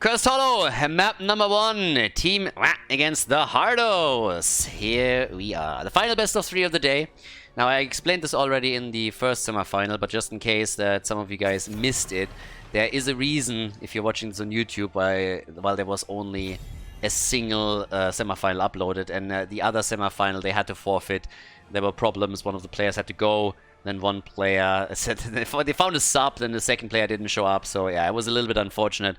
Cursed Hollow, map number 1, team against the Hardos. Here we are, the final best of 3 of the day. Now, I explained this already in the first semifinal, but just in case that some of you guys missed it, there is a reason, if you're watching this on YouTube, while there was only a single semifinal uploaded, and the other semifinal they had to forfeit. There were problems, one of the players had to go, then one player said they found a sub, then the second player didn't show up, so yeah, it was a little bit unfortunate.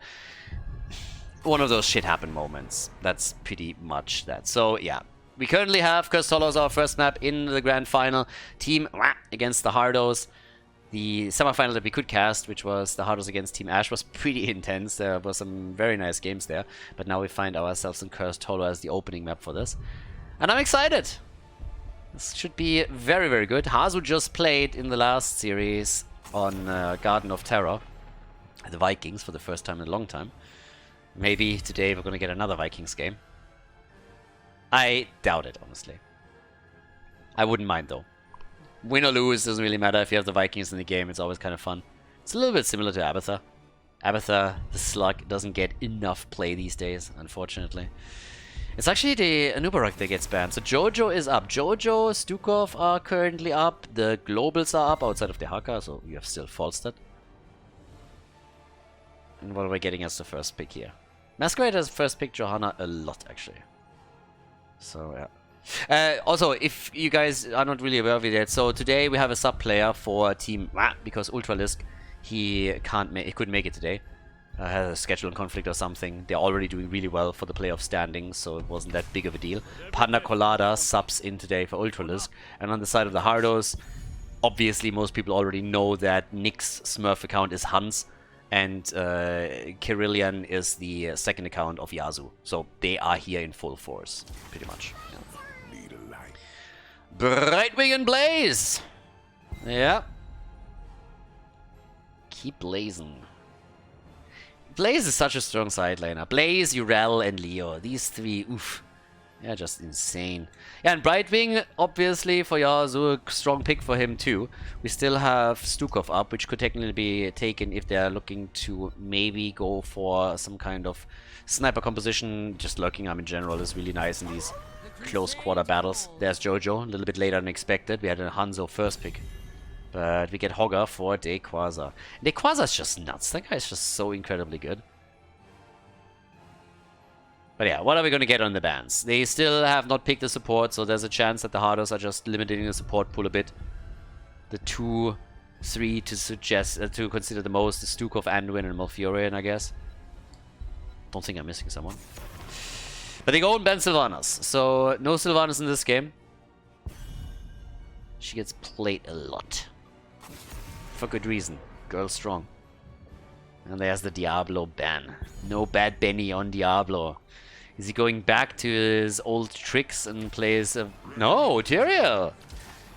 One of those shit happen moments. That's pretty much that. So yeah, we currently have Cursed Hollow as our first map in the grand final. Team against the Hardos. The semifinal that we could cast, which was the Hardos against Team Ash, was pretty intense. There were some very nice games there. But now we find ourselves in Cursed Hollow as the opening map for this. And I'm excited. This should be very, very good. Hazu just played in the last series on Garden of Terror, the Vikings, for the first time in a long time. Maybe today we're going to get another Vikings game. I doubt it, honestly. I wouldn't mind, though. Win or lose, doesn't really matter. If you have the Vikings in the game, it's always kind of fun. It's a little bit similar to Abathur. Abathur, the slug, doesn't get enough play these days, unfortunately. It's actually the Anubarak that gets banned. So Jojo is up. Jojo, Stukov are currently up. The Globals are up outside of the Haka, so you have still Falstad. And what are we getting as the first pick here? Masquerade has first pick Johanna a lot, actually. So, yeah. Also, if you guys are not really aware of it yet, so today we have a sub player for Team because Ultralisk, he couldn't make it today. Had a scheduling conflict or something. They're already doing really well for the playoff standings, so it wasn't that big of a deal. Panda Colada subs in today for Ultralisk. And on the side of the Hardos, obviously most people already know that Nick's Smurf account is Hans, and Kirillian is the second account of Yasu. So they are here in full force, pretty much. Yeah. Brightwing and Blaze! Yeah. Keep blazing. Blaze is such a strong side laner. Blaze, Urel, and Leo. These three, oof. Yeah, just insane. Yeah, and Brightwing, obviously, for Yasu, a strong pick for him too. We still have Stukov up, which could technically be taken if they're looking to maybe go for some kind of sniper composition. Just lurking arm in general is really nice in these close quarter battles. There's Jojo, a little bit later than expected. We had a Hanzo first pick. But we get Hogger for Dequaza. Dequaza's just nuts. That guy's just so incredibly good. But yeah, what are we going to get on the bans? They still have not picked the support, so there's a chance that the Hardos are just limiting the support pool a bit. The 2, 3 to suggest to consider the most is Stukov, Anduin, and Malfurion, I guess. Don't think I'm missing someone. But they go and ban Sylvanas, so no Sylvanas in this game. She gets played a lot. For good reason. Girl strong. And there's the Diablo ban. No Bad Benny on Diablo. Is he going back to his old tricks and plays... No, Tyrael!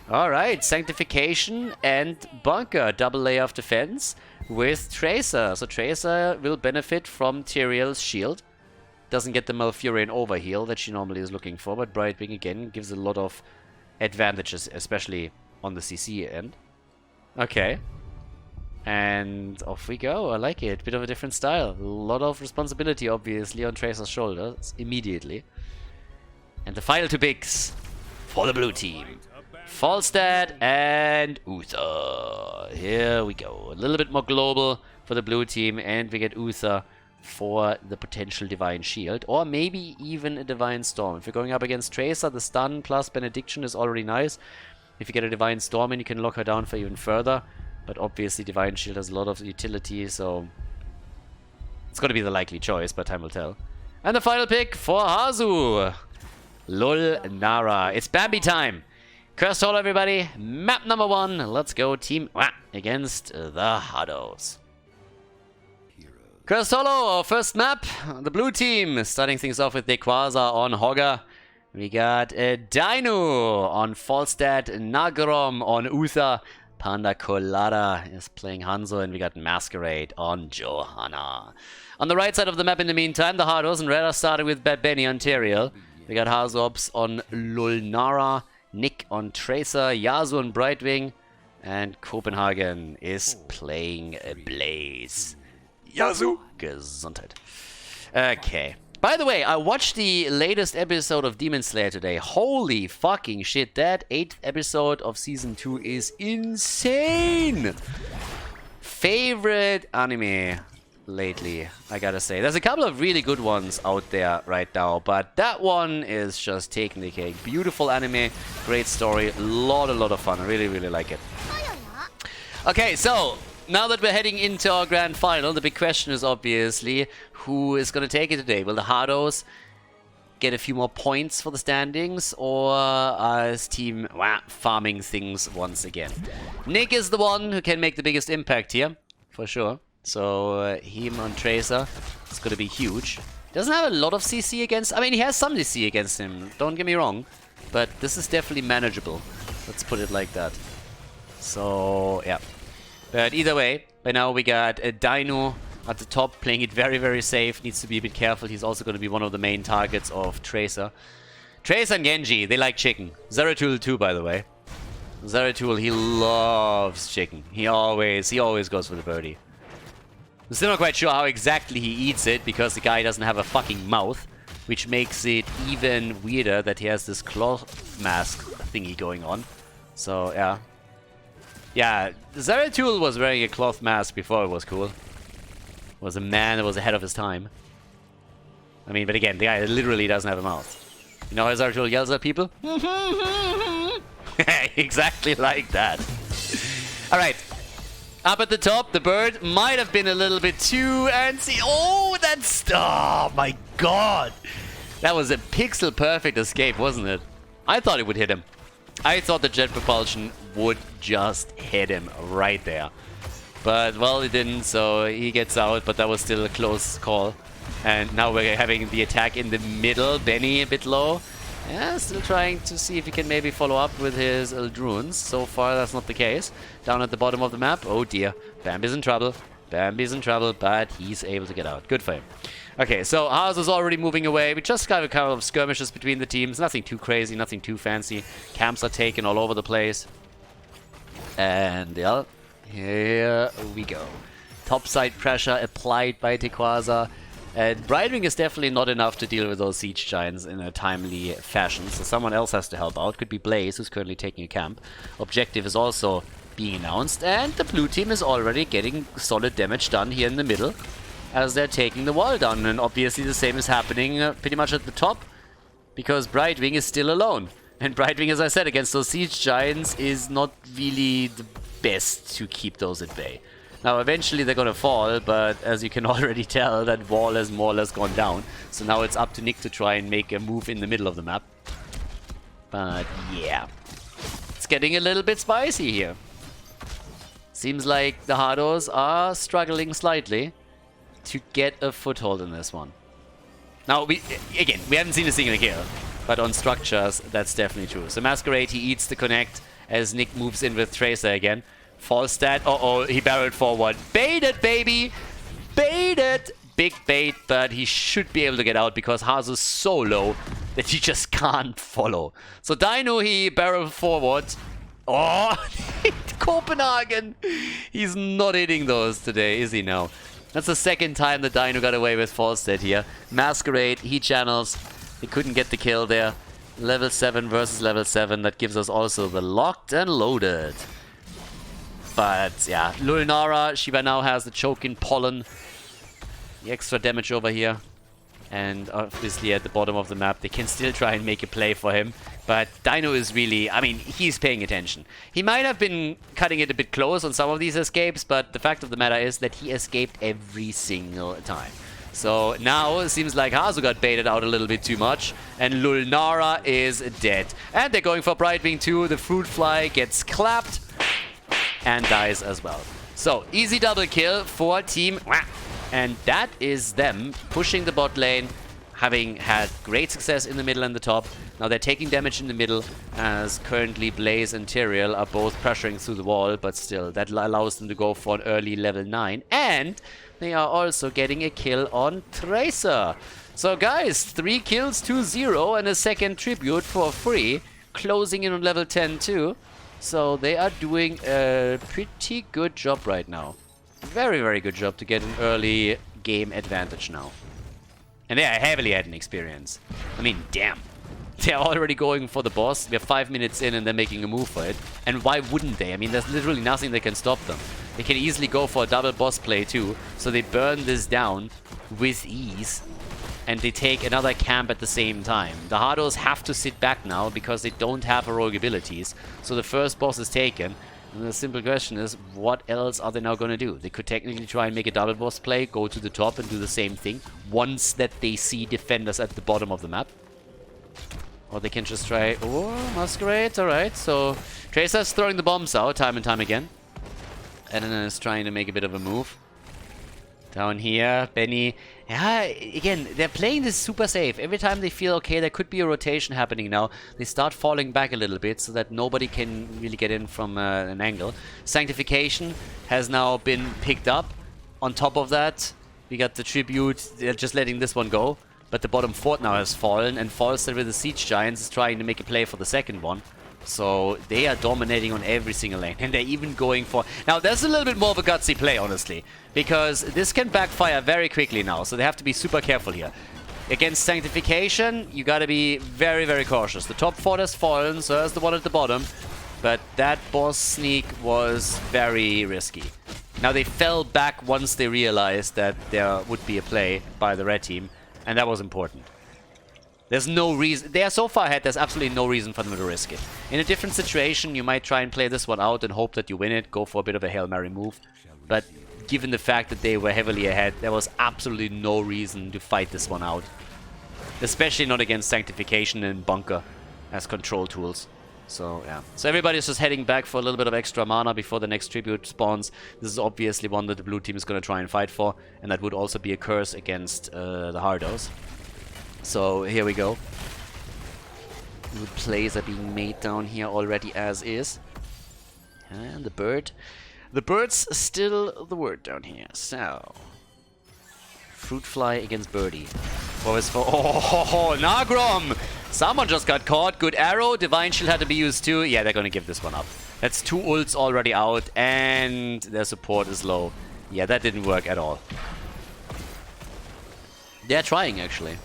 Alright, Sanctification and Bunker. Double layer of defense with Tracer. So Tracer will benefit from Tyrael's shield. Doesn't get the Malfurion overheal that she normally is looking for, but Brightwing again gives a lot of advantages, especially on the CC end. Okay. And off we go. I like it. Bit of a different style. A lot of responsibility, obviously, on Tracer's shoulders immediately. And the final 2 picks for the blue team. Falstad and Uther. Here we go. A little bit more global for the blue team, and we get Uther for the potential Divine Shield, or maybe even a Divine Storm. If you're going up against Tracer, the stun plus Benediction is already nice. If you get a Divine Storm in, you can lock her down for even further. But obviously Divine Shield has a lot of utility, so it's going to be the likely choice, but time will tell. And the final pick for Hazu. Lul Nara. It's Bambi time. Cursed Hollow, everybody. Map number 1. Let's go team against the Hardos. Cursed Hollow, our first map. The blue team starting things off with Dequaza on Hogger. We got Dino on Falstad, Nagrom on Uther, Panda Colada is playing Hanzo, and we got Masquerade on Johanna. On the right side of the map in the meantime, the Hardos and Red are starting with Bad Benny on Tyrael. We got Hazops on Lulnara, Nick on Tracer, Yasu on Brightwing, and Copenhagen is playing Blaze. Yasu! Gesundheit. Okay. By the way, I watched the latest episode of Demon Slayer today. Holy fucking shit, that 8th episode of Season 2 is insane! Favorite anime lately, I gotta say. There's a couple of really good ones out there right now, but that one is just taking the cake. Beautiful anime, great story, a lot of fun. I really, really like it. Okay, so now that we're heading into our grand final, the big question is obviously who is going to take it today. Will the Hardos get a few more points for the standings, or is team farming things once again? Nick is the one who can make the biggest impact here, for sure. So him on Tracer is going to be huge. Doesn't have a lot of CC against... I mean, he has some CC against him, don't get me wrong. But this is definitely manageable. Let's put it like that. So, yeah. But either way, by now we got a Dino at the top, playing it very, very safe. Needs to be a bit careful. He's also going to be one of the main targets of Tracer. Tracer and Genji, they like chicken. Zeratul too, by the way. Zeratul, he loves chicken. He always goes for the birdie. I'm still not quite sure how exactly he eats it, because the guy doesn't have a fucking mouth, which makes it even weirder that he has this cloth mask thingy going on. So, yeah. Yeah, Zeratul was wearing a cloth mask before it was cool. Was a man that was ahead of his time. I mean, but again, the guy literally doesn't have a mouth. You know how Zeratul yells at people? Exactly like that. Alright. Up at the top, the bird might have been a little bit too antsy. Oh, that's... Oh, my God. That was a pixel perfect escape, wasn't it? I thought it would hit him. I thought the jet propulsion would just hit him right there. But, well, it didn't, so he gets out, but that was still a close call. And now we're having the attack in the middle. Benny a bit low. Yeah, still trying to see if he can maybe follow up with his Eldrunes. So far, that's not the case. Down at the bottom of the map. Oh, dear. Bambi's in trouble. Bambi's in trouble, but he's able to get out. Good for him. Okay, so Hardos is already moving away. We just got a couple of skirmishes between the teams. Nothing too crazy, nothing too fancy. Camps are taken all over the place. And, yeah, here we go. Topside pressure applied by Tequaza. And Brightwing is definitely not enough to deal with those siege giants in a timely fashion. So someone else has to help out. Could be Blaze, who's currently taking a camp. Objective is also being announced. And the blue team is already getting solid damage done here in the middle, as they're taking the wall down. And obviously the same is happening pretty much at the top, because Brightwing is still alone. And Brightwing, as I said, against those siege giants is not really the best to keep those at bay. Now, eventually they're gonna fall, but as you can already tell, that wall has more or less gone down. So now it's up to Nick to try and make a move in the middle of the map. But yeah, it's getting a little bit spicy here. Seems like the Hardos are struggling slightly to get a foothold in this one. Now, we haven't seen a single kill, but on structures, that's definitely true. So Masquerade, he eats the connect as Nick moves in with Tracer again. False stat. Uh-oh, he barreled forward. Baited, baby! Baited! Big bait, but he should be able to get out because Hardos is so low that he just can't follow. So Dino, he barreled forward. Oh, Copenhagen! He's not hitting those today, is he now? That's the second time the Dino got away with false stat here. Masquerade, he channels. He couldn't get the kill there. Level 7 versus level 7. That gives us also the locked and loaded. But yeah, Lulnara, she by now has the choke in pollen. The extra damage over here. And obviously at the bottom of the map, they can still try and make a play for him. But Dino is really, I mean, he's paying attention. He might have been cutting it a bit close on some of these escapes, but the fact of the matter is that he escaped every single time. So now it seems like Hazu got baited out a little bit too much, and Lulnara is dead. And they're going for Brightwing too. The Fruit Fly gets clapped and dies as well. So, easy double kill for Team... And that is them pushing the bot lane, having had great success in the middle and the top. Now they're taking damage in the middle, as currently Blaze and Tyrael are both pressuring through the wall, but still, that allows them to go for an early level 9. And they are also getting a kill on Tracer. So guys, 3 kills to 0 and a second tribute for free, closing in on level 10 too. So they are doing a pretty good job right now. Very, very good job to get an early game advantage now. And they are heavily ahead in experience. I mean, damn. They're already going for the boss. We're 5 minutes in and they're making a move for it. And why wouldn't they? I mean, there's literally nothing that can stop them. They can easily go for a double boss play too. So they burn this down with ease. And they take another camp at the same time. The Hardos have to sit back now because they don't have heroic abilities. So the first boss is taken. And the simple question is, what else are they now going to do? They could technically try and make a double boss play, go to the top and do the same thing once that they see defenders at the bottom of the map. Or they can just try... Oh, Masquerade, alright. So Tracer's throwing the bombs out time and time again. And then is trying to make a bit of a move. Down here, Benny... Yeah, again, they're playing this super safe. Every time they feel, okay, there could be a rotation happening now, they start falling back a little bit so that nobody can really get in from an angle. Sanctification has now been picked up. On top of that, we got the Tribute. They're just letting this one go. But the bottom fort now has fallen, and Falster with the Siege Giants is trying to make a play for the second one. So they are dominating on every single lane, and they're even going for... Now, there's a little bit more of a gutsy play, honestly, because this can backfire very quickly now, so they have to be super careful here. Against Sanctification, you gotta be very, very cautious. The top fort has fallen, so there's the one at the bottom, but that boss sneak was very risky. Now, they fell back once they realized that there would be a play by the red team, and that was important. There's no reason... They are so far ahead, there's absolutely no reason for them to risk it. In a different situation, you might try and play this one out and hope that you win it, go for a bit of a Hail Mary move. But given the fact that they were heavily ahead, there was absolutely no reason to fight this one out. Especially not against Sanctification and Bunker as control tools. So, yeah. So everybody's just heading back for a little bit of extra mana before the next tribute spawns. This is obviously one that the blue team is going to try and fight for. And that would also be a curse against the Hardos. So, here we go. New plays are being made down here already as is. And the bird. The bird's still the word down here. So, Fruit Fly against Birdie. What was for... Oh, Nagrom! Someone just got caught. Good arrow. Divine Shield had to be used too. Yeah, they're going to give this one up. That's 2 ults already out, and their support is low. Yeah, that didn't work at all. They're trying, actually,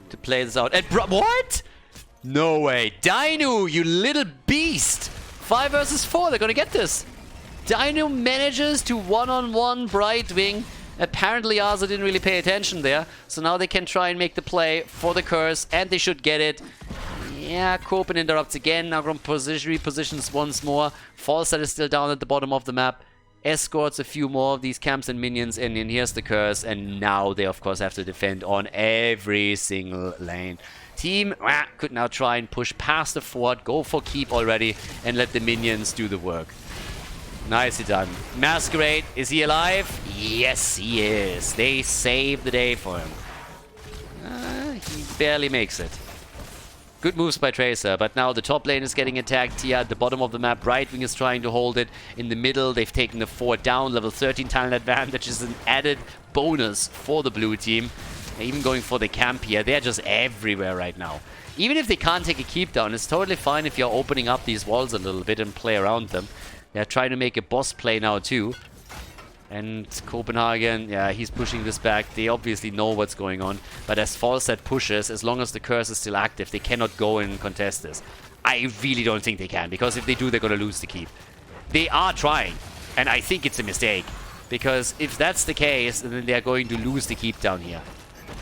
to play this out. And what? No way. Dino, you little beast. 5 versus 4. They're going to get this. Dino manages to one-on-one Brightwing. Apparently Asa didn't really pay attention there. So now they can try and make the play for the curse. And they should get it. Yeah, Copen interrupts again. Nagrom repositions once more. Falstad is still down at the bottom of the map. Escorts a few more of these camps and minions in, and here's the curse, and now they of course have to defend on every single lane. Team could now try and push past the fort, go for keep already, and let the minions do the work. Nicely done. Masquerade, is he alive? Yes, he is. They saved the day for him. He barely makes it. Good moves by Tracer, but now the top lane is getting attacked here at the bottom of the map. Brightwing is trying to hold it. In the middle, they've taken the fort down. Level 13 talent advantage is an added bonus for the blue team. They're even going for the camp here. They're just everywhere right now. Even if they can't take a keep down, it's totally fine if you're opening up these walls a little bit and play around them. They're trying to make a boss play now too. And Copenhagen, yeah, he's pushing this back. They obviously know what's going on. But as Falstad pushes, as long as the curse is still active, they cannot go and contest this. I really don't think they can, because if they do, they're going to lose the keep. They are trying, and I think it's a mistake. Because if that's the case, then they're going to lose the keep down here.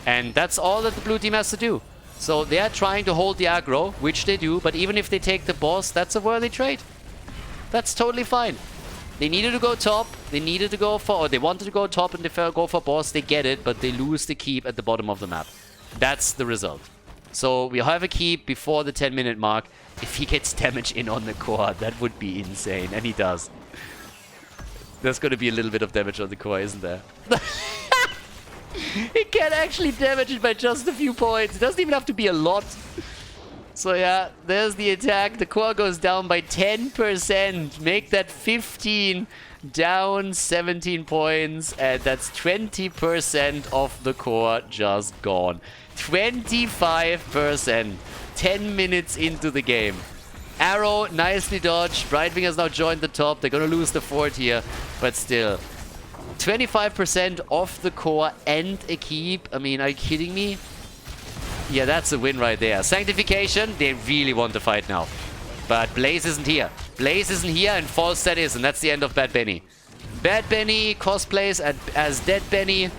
And that's all that the blue team has to do. So they're trying to hold the aggro, which they do. But even if they take the boss, that's a worthy trade. That's totally fine. They needed to go top, they needed to go for, or they wanted to go top and they go for boss, they get it, but they lose the keep at the bottom of the map. That's the result. So we have a keep before the 10-minute mark. If he gets damage in on the core, that would be insane, and he does. There's going to be a little bit of damage on the core, isn't there? He can actually damage it by just a few points. It doesn't even have to be a lot. So yeah, there's the attack. The core goes down by 10%. Make that 15, down 17 points. And that's 20% of the core just gone. 25%. 10 minutes into the game. Arrow, nicely dodged. Brightwing has now joined the top. They're going to lose the fort here. But still, 25% off the core and a keep. I mean, are you kidding me? Yeah, that's a win right there. Sanctification, they really want to fight now. But Blaze isn't here. Blaze isn't here and Falstad is, and that's the end of Bad Benny. Bad Benny cosplays as Dead Benny.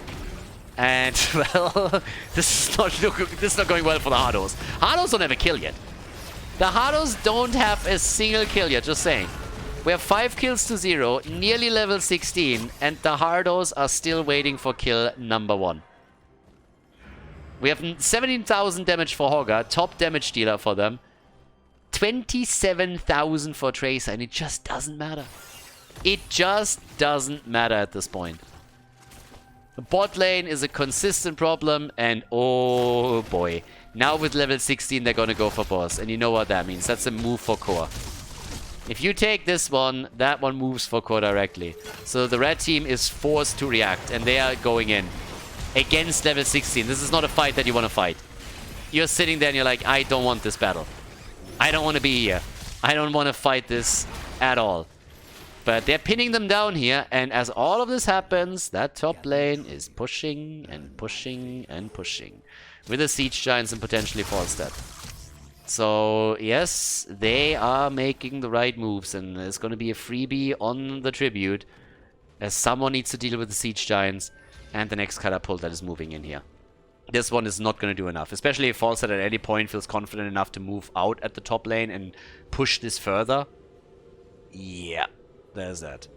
And, well, this is not going well for the Hardos. Hardos don't have a kill yet. The Hardos don't have a single kill yet, just saying. We have 5 kills to 0, nearly level 16, and the Hardos are still waiting for kill number 1. We have 17,000 damage for Hogger, top damage dealer for them. 27,000 for Tracer, and it just doesn't matter. It just doesn't matter at this point. The bot lane is a consistent problem, and oh boy. Now with level 16, they're gonna go for boss, and you know what that means. That's a move for core. If you take this one, that one moves for core directly. So the red team is forced to react, and they are going in. Against level 16. This is not a fight that you want to fight. You're sitting there and you're like, I don't want this battle. I don't want to be here. I don't want to fight this at all. But they're pinning them down here, and as all of this happens, that top lane is pushing and pushing and pushing. With the Siege Giants and potentially Falstad. So, yes, they are making the right moves, and there's going to be a freebie on the Tribute, as someone needs to deal with the Siege Giants, and the next catapult that is moving in here. This one is not going to do enough, especially if Falstad at any point feels confident enough to move out at the top lane and push this further. Yeah, there's that.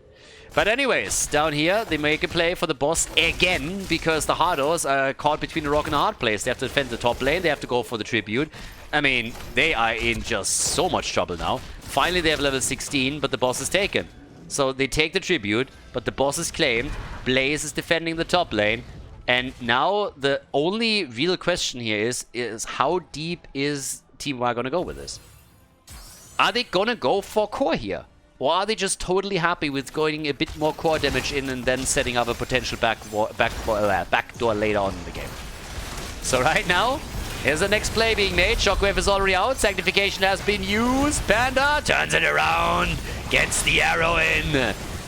But anyways, down here, they make a play for the boss again, because the Hardos are caught between a rock and a hard place. They have to defend the top lane, they have to go for the Tribute. I mean, they are in just so much trouble now. Finally, they have level 16, but the boss is taken. So they take the Tribute, but the boss is claimed. Blaze is defending the top lane. And now the only real question here is how deep is Team Y going to go with this? Are they going to go for core here? Or are they just totally happy with going a bit more core damage in and then setting up a potential backdoor later on in the game? So right now, here's the next play being made. Shockwave is already out. Sanctification has been used. Panda turns it around. Gets the arrow in.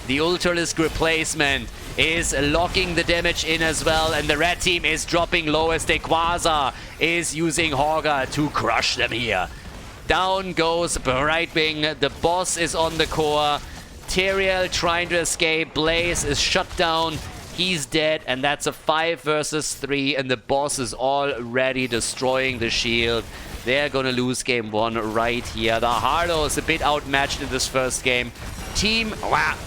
The Ultralisk replacement is locking the damage in as well. And the red team is dropping low as Quasar is using Hogger to crush them here. Down goes Brightwing. The boss is on the core. Tyrael trying to escape. Blaze is shut down. He's dead. And that's a 5 versus 3. And the boss is already destroying the shield. They're gonna lose game 1 right here. The Hardos a bit outmatched in this first game. Team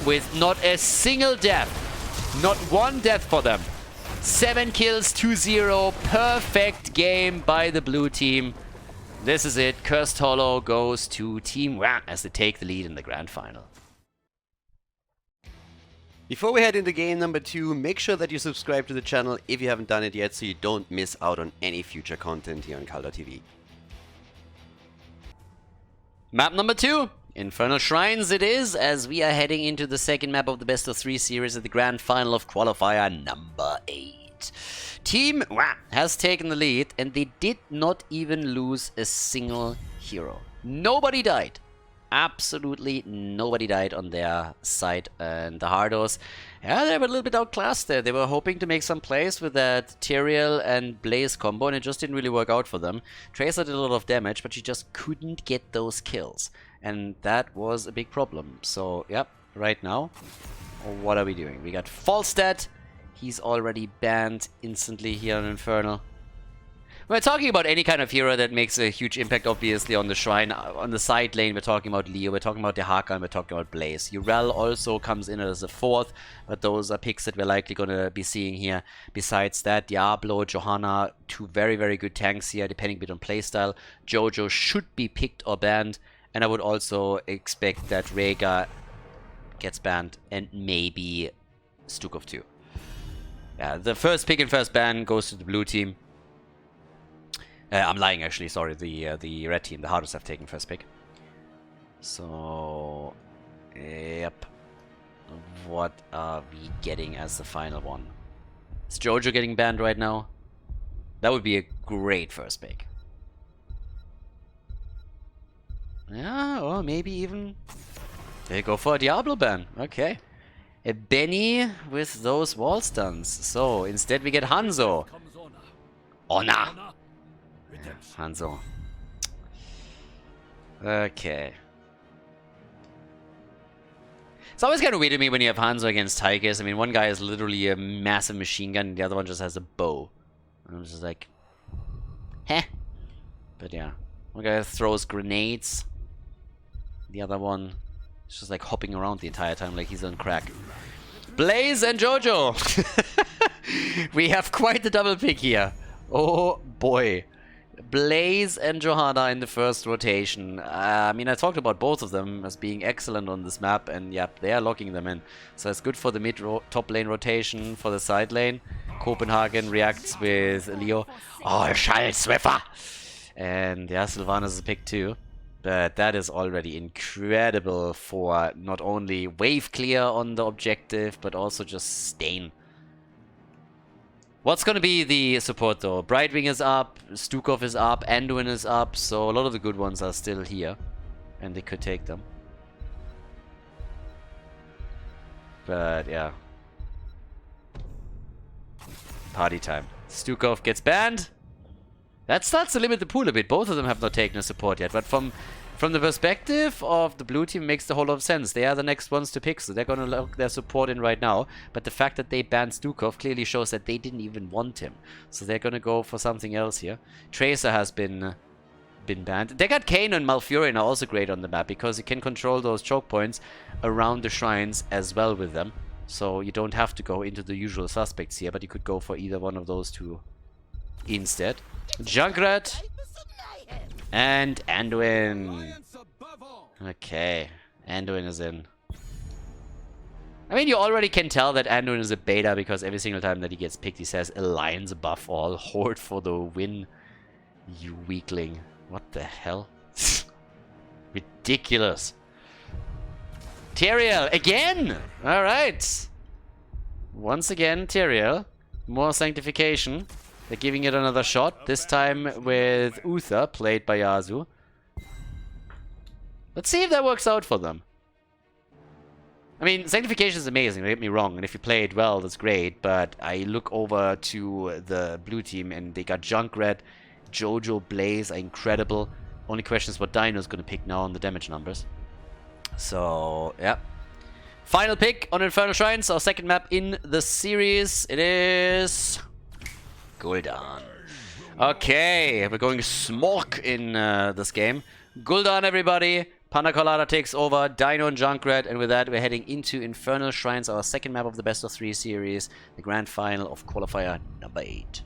with not a single death. Not one death for them. 7 kills, 2-0. Perfect game by the blue team. This is it. Cursed Hollow goes to Team Wah as they take the lead in the grand final. Before we head into game number 2, make sure that you subscribe to the channel if you haven't done it yet so you don't miss out on any future content here on Khaldor TV. Map number 2. Infernal Shrines it is, as we are heading into the second map of the best of 3 series at the grand final of qualifier number 8. Team Wah has taken the lead, and they did not even lose a single hero. Nobody died. Absolutely nobody died on their side. And the Hardos, yeah, they were a little bit outclassed there. They were hoping to make some plays with that Tyrael and Blaze combo, and it just didn't really work out for them. Tracer did a lot of damage, but she just couldn't get those kills. And that was a big problem. So, yep, right now, what are we doing? We got Falstad. He's already banned instantly here on Infernal. We're talking about any kind of hero that makes a huge impact, obviously, on the Shrine. On the side lane, we're talking about Leo, we're talking about Dehaka, and we're talking about Blaze. Urel also comes in as a 4th, but those are picks that we're likely going to be seeing here. Besides that, Diablo, Johanna, 2 very, very good tanks here, depending a bit on playstyle. Jojo should be picked or banned, and I would also expect that Rhaegar gets banned, and maybe Stukov too. Yeah, the first pick and first ban goes to the blue team. I'm lying, actually. Sorry, the red team, the Hardos, have taken first pick. So, yep. What are we getting as the final one? Is Jojo getting banned right now? That would be a great first pick. Yeah, or maybe even they go for a Diablo ban. Okay. a Benny with those wall stuns. So instead we get Hanzo. Honor. Hanzo. Okay. It's always kind of weird to me when you have Hanzo against Tychus. I mean, one guy is literally a massive machine gun, and the other one just has a bow. And I'm just like, heh. But yeah, one guy throws grenades. The other one is just like hopping around the entire time like he's on crack. Blaze and Jojo! We have quite the double pick here. Oh boy. Blaze and Johanna in the first rotation. I mean, I talked about both of them as being excellent on this map, and yep, they are locking them in. So it's good for the top lane rotation, for the side lane. Copenhagen reacts with Leo. Oh, Schallswiffer! And yeah, Sylvanas is a pick too. But that is already incredible for not only wave clear on the objective, but also just stain. What's gonna be the support though? Brightwing is up, Stukov is up, Anduin is up, so a lot of the good ones are still here. And they could take them. But yeah. Party time. Stukov gets banned. That starts to limit the pool a bit. Both of them have not taken a support yet, but from the perspective of the blue team, makes the whole lot of sense. They are the next ones to pick, so they're gonna lock their support in right now. But the fact that they banned Stukov clearly shows that they didn't even want him. So they're gonna go for something else here. Tracer has been banned. They got Kayn and Malfurion are also great on the map because you can control those choke points around the shrines as well with them. So you don't have to go into the usual suspects here, but you could go for either one of those two instead. Junkrat and Anduin. Okay, Anduin is in. I mean, you already can tell that Anduin is a beta because every single time that he gets picked, he says Alliance above all, Horde for the win. You weakling. What the hell? Ridiculous. Tyrael again! Alright. Once again, Tyrael. More sanctification. They're giving it another shot. This time with Uther, played by Yasu. Let's see if that works out for them. I mean, sanctification is amazing, don't get me wrong. And if you play it well, that's great. But I look over to the blue team and they got Junkrat, Jojo, Blaze are incredible. Only question is what Dino's going to pick now on the damage numbers. So, yeah. Final pick on Infernal Shrines, our second map in the series. It is Gul'dan. Okay, we're going Smork in this game. Gul'dan, everybody. Panda Colada takes over, Dino and Junkrat, and with that we're heading into Infernal Shrines, our second map of the best of 3 series, the grand final of qualifier number 8.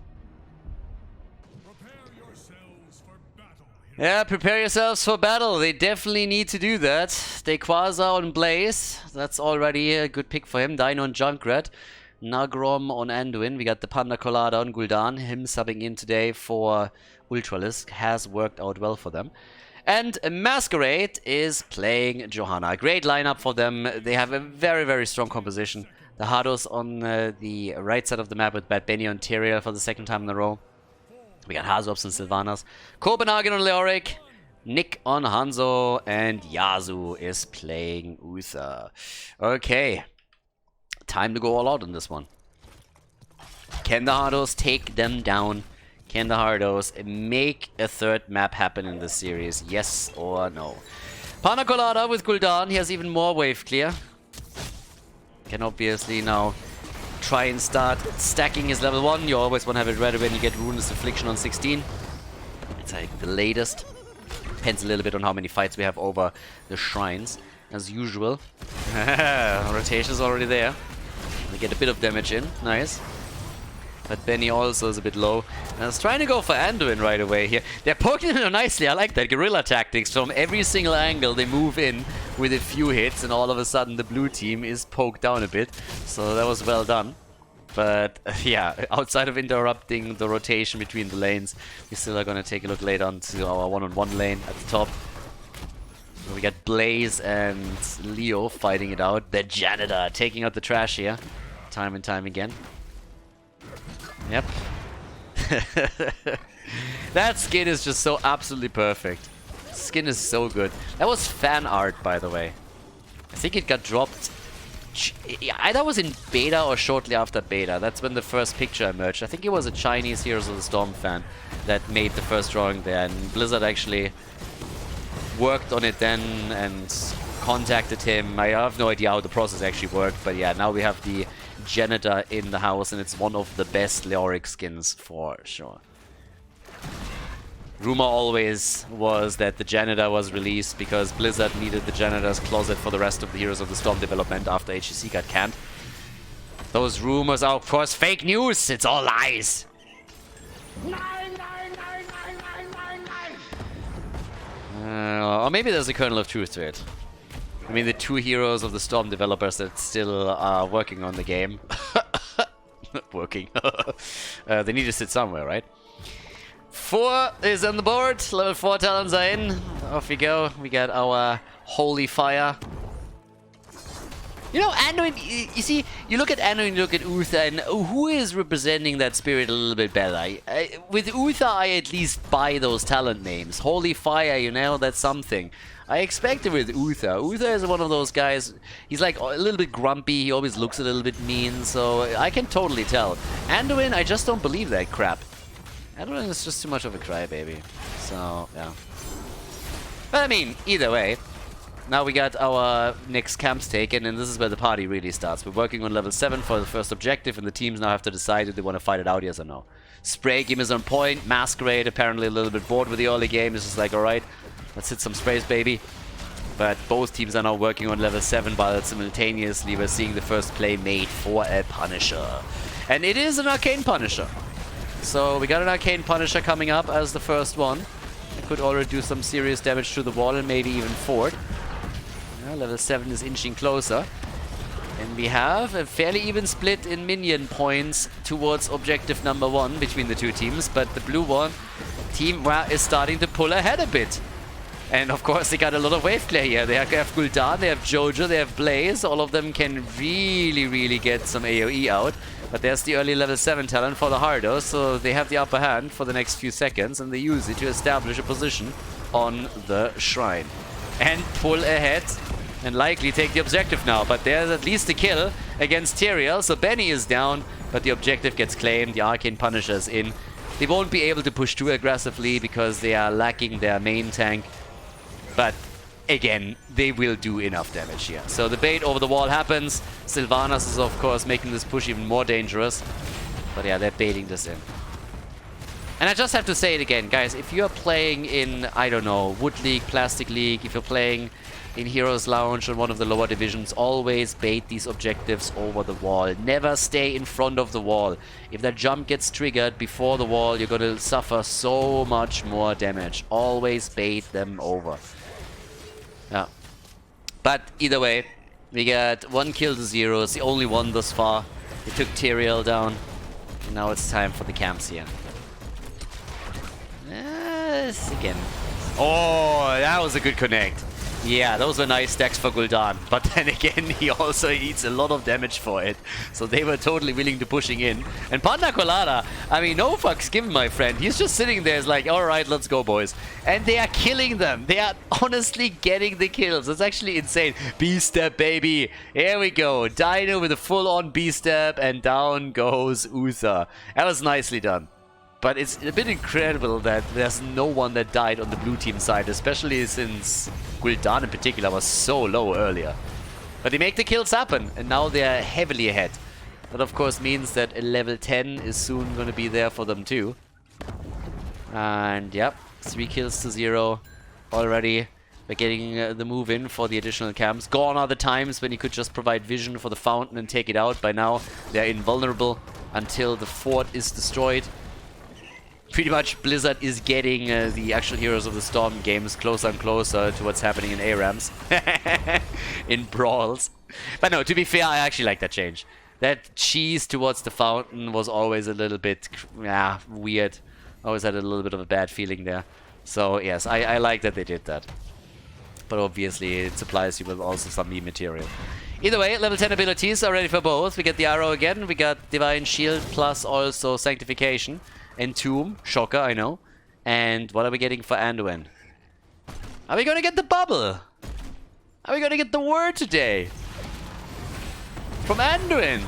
Yeah, prepare yourselves for battle. They definitely need to do that. Stay Quasar on Blaze. That's already a good pick for him. Dino and Junkrat. Nagrom on Anduin. We got the Panda Colada on Gul'dan. Him subbing in today for Ultralisk has worked out well for them. And Masquerade is playing Johanna. Great lineup for them. They have a very, very strong composition. The Hardos on the right side of the map with Bad Benny on Tyrael for the second time in a row. We got Hazops and Sylvanas. Copenhagen on Leoric. Nick on Hanzo. And Yasu is playing Uther. Okay. Time to go all out on this one. Can the Hardos take them down? Can the Hardos make a third map happen in this series? Yes or no? Panda Colada with Gul'dan. He has even more wave clear. Can obviously now try and start stacking his level 1. You always want to have it ready when you get Ruinous Affliction on 16. It's like the latest. Depends a little bit on how many fights we have over the shrines. As usual. Rotation is already there. We get a bit of damage in. Nice. But Benny also is a bit low. And I was trying to go for Anduin right away here. They're poking him nicely. I like that. Guerrilla tactics. From every single angle, they move in with a few hits. And all of a sudden, the blue team is poked down a bit. So that was well done. But yeah, outside of interrupting the rotation between the lanes, we still are going to take a look later on to our one-on-one lane at the top. We got Blaze and Leo fighting it out. The janitor taking out the trash here. Time and time again. Yep. That skin is just so absolutely perfect. Skin is so good. That was fan art, by the way. I think it got dropped either was in beta or shortly after beta. That's when the first picture emerged. I think it was a Chinese Heroes of the Storm fan that made the first drawing there, and Blizzard actually worked on it then and contacted him. I have no idea how the process actually worked, but yeah, now we have the Janitor in the house, and it's one of the best Leoric skins for sure. Rumor always was that the Janitor was released because Blizzard needed the Janitor's closet for the rest of the Heroes of the Storm development after HCC got canned. Those rumors are of course fake news, it's all lies! Or maybe there's a kernel of truth to it. I mean, the two Heroes of the Storm developers that still are working on the game. Working. They need to sit somewhere, right? 4 is on the board. Level 4 talents are in. Off we go. We got our Holy Fire. You know, Anduin, you see, you look at Anduin, you look at Uther, and who is representing that spirit a little bit better? With Uther, I at least buy those talent names. Holy Fire, you know, that's something. I expect it with Uther. Uther is one of those guys, he's like a little bit grumpy, he always looks a little bit mean, so I can totally tell. Anduin, I just don't believe that crap. Anduin is just too much of a crybaby. So, yeah. But I mean, either way, now we got our next camps taken, and this is where the party really starts. We're working on level 7 for the first objective, and the teams now have to decide if they want to fight it out, yes or no. Spray game is on point. Masquerade apparently a little bit bored with the early game. It's just like, alright, let's hit some sprays, baby. But both teams are now working on level 7, while simultaneously we're seeing the first play made for a Punisher. And it is an Arcane Punisher. So we got an Arcane Punisher coming up as the first one. It could already do some serious damage to the wall and maybe even fort. Yeah, level 7 is inching closer. And we have a fairly even split in minion points towards objective number 1 between the two teams. But the blue one team is starting to pull ahead a bit. And of course they got a lot of wave clear here. They have Gul'dan, they have Jojo, they have Blaze. All of them can really get some AoE out. But there's the early level 7 talent for the Hardos, so they have the upper hand for the next few seconds, and they use it to establish a position on the shrine. And pull ahead, and likely take the objective now. But there's at least a kill against Tyrael, so Benny is down, but the objective gets claimed, the Arcane Punisher's in. They won't be able to push too aggressively because they are lacking their main tank. But again, they will do enough damage here. So the bait over the wall happens. Sylvanas is of course making this push even more dangerous. But yeah, they're baiting this in. And I just have to say it again, guys, if you're playing in, I don't know, Wood League, Plastic League, if you're playing in Heroes Lounge or one of the lower divisions, always bait these objectives over the wall. Never stay in front of the wall. If that jump gets triggered before the wall, you're going to suffer so much more damage. Always bait them over. Yeah. But either way, we got 1 kill to 0. It's the only one thus far. We took Tyrael down. And now it's time for the camps here. Again. Oh, that was a good connect. Yeah, those were nice stacks for Gul'dan. But then again, he also eats a lot of damage for it. So they were totally willing to pushing in. And Panda Colada, I mean, no fucks given, my friend. He's just sitting there, is like, alright, let's go, boys. And they are killing them. They are honestly getting the kills. It's actually insane. B-step, baby. Here we go. Dino with a full-on B-step, and down goes Uther. That was nicely done. But it's a bit incredible that there's no one that died on the blue team side, especially since Gul'dan in particular was so low earlier. But they make the kills happen, and now they're heavily ahead. That of course means that a level 10 is soon going to be there for them too. And yep, 3 kills to 0 already. We're getting the move in for the additional camps. Gone are the times when you could just provide vision for the fountain and take it out. By now, they're invulnerable until the fort is destroyed. Pretty much Blizzard is getting the actual Heroes of the Storm games closer and closer to what's happening in ARAMs. In brawls. But no, to be fair, I actually like that change. That cheese towards the fountain was always a little bit weird. Always had a little bit of a bad feeling there. So yes, I like that they did that. But obviously it supplies you with also some meme material. Either way, level 10 abilities are ready for both. We get the arrow again, we got Divine Shield plus also Sanctification. Entomb, shocker, I know. And what are we getting for Anduin? Are we gonna get the bubble? Are we gonna get the word today? from Anduin.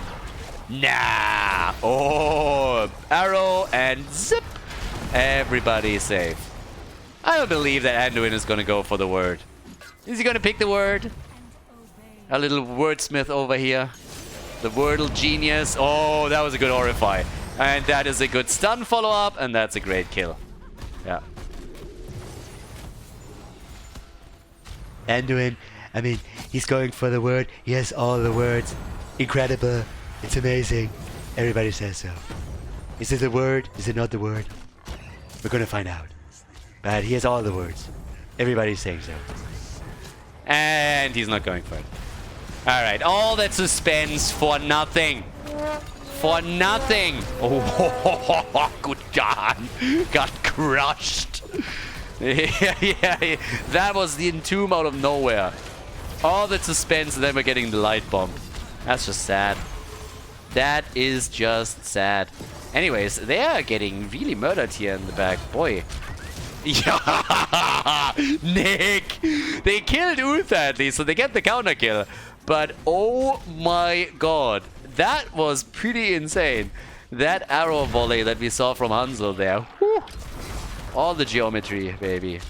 Nah. Oh, arrow and zip. Everybody is safe. I don't believe that Anduin is going to go for the word. Is he going to pick the word? A little wordsmith over here. The Wordle genius. Oh, that was a good Orify. And that is a good stun follow-up, and that's a great kill. Yeah. Anduin, I mean, he's going for the word. He has all the words. Incredible. It's amazing. Everybody says so. Is it the word? Is it not the word? We're gonna find out. But he has all the words. Everybody's saying so. And he's not going for it. Alright, all that suspense for nothing. For nothing. Oh, good God. Got crushed. Yeah, that was the entomb out of nowhere. All that suspense, and then we're getting the light bomb. That's just sad. That is just sad. Anyways, they are getting really murdered here in the back. Boy. Yeah, Nick! They killed Ulth at least, so they get the counter kill. But oh my god, that was pretty insane. That arrow volley that we saw from Hansel there. Whew. All the geometry, baby.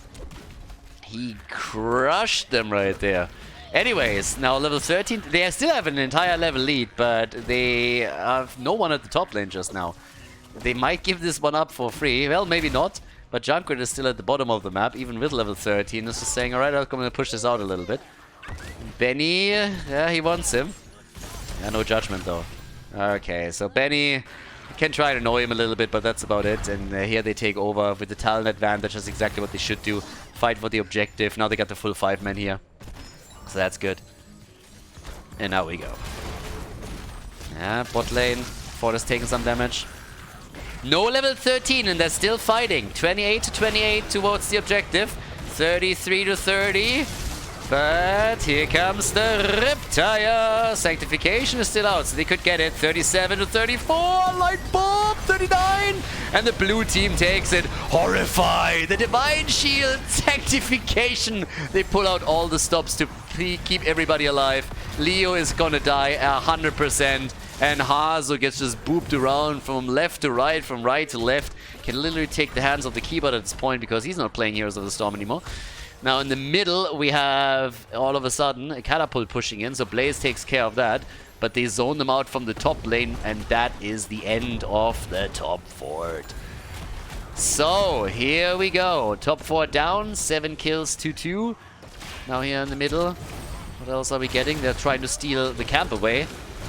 He crushed them right there. Anyways, now level 13. They still have an entire level lead, but they have no one at the top lane just now. They might give this one up for free. Well, maybe not. But Junkrat is still at the bottom of the map, even with level 13. Is just saying, alright, I'm going to push this out a little bit. Benny, yeah, he wants him. Yeah, no judgment though. Okay, so Benny can try to annoy him a little bit, but that's about it. And here they take over with the talent advantage. That's exactly what they should do. Fight for the objective. Now they got the full 5-man here. So that's good. And now we go. Yeah, bot lane. Ford has taken some damage. No level 13, and they're still fighting. 28 to 28 towards the objective. 33 to 30. But here comes the Riptire. Sanctification is still out, so they could get it. 37 to 34. Light bomb. 39. And the blue team takes it. Horrify. The Divine Shield. Sanctification. They pull out all the stops to keep everybody alive. Leo is gonna die 100%. And Hazo gets just booped around from left to right, from right to left. Can literally take the hands off the keyboard at this point because he's not playing Heroes of the Storm anymore. Now in the middle we have all of a sudden a catapult pushing in, so Blaze takes care of that. But they zone them out from the top lane, and that is the end of the top fort. So here we go. Top 4 down, 7 kills to 2. Now here in the middle, what else are we getting? They're trying to steal the camp away.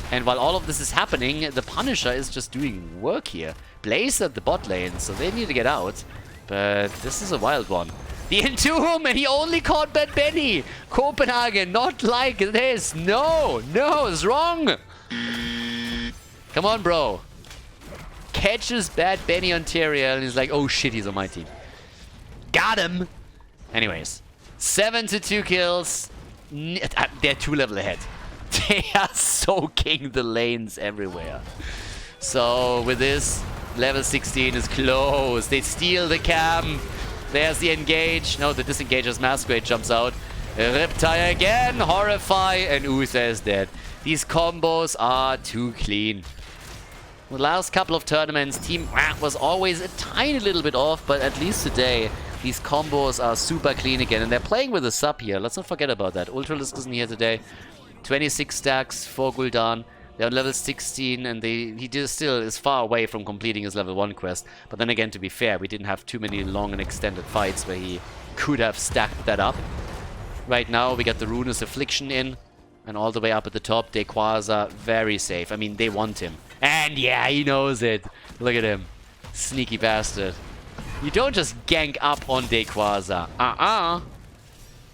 And while all of this is happening, the Punisher is just doing work here. Blaze at the bot lane, so they need to get out. But this is a wild one. The Entomb, and he only caught Bad Benny. Copenhagen, not like this. No, it's wrong. Come on, bro. Catches Bad Benny on Tyrael, and he's like, oh shit, he's on my team. Got him. Anyways, 7 to 2 kills. They're 2 level ahead. They are soaking the lanes everywhere. So with this, level 16 is close. They steal the camp. There's the engage. No, the disengage as Masquerade jumps out. Riptire again. Horrify. And Uther is dead. These combos are too clean. The last couple of tournaments, Team was always a tiny little bit off, but at least today, these combos are super clean again. And they're playing with a sub here. Let's not forget about that. Ultralisk isn't here today. 26 stacks for Gul'dan. They're on level 16, and he still is far away from completing his level 1 quest. But then again, to be fair, we didn't have too many long and extended fights where he could have stacked that up. Right now, we got the Ruinous Affliction in, and all the way up at the top, Dequaza, very safe. I mean, they want him. And yeah, he knows it. Look at him. Sneaky bastard. You don't just gank up on Dequaza.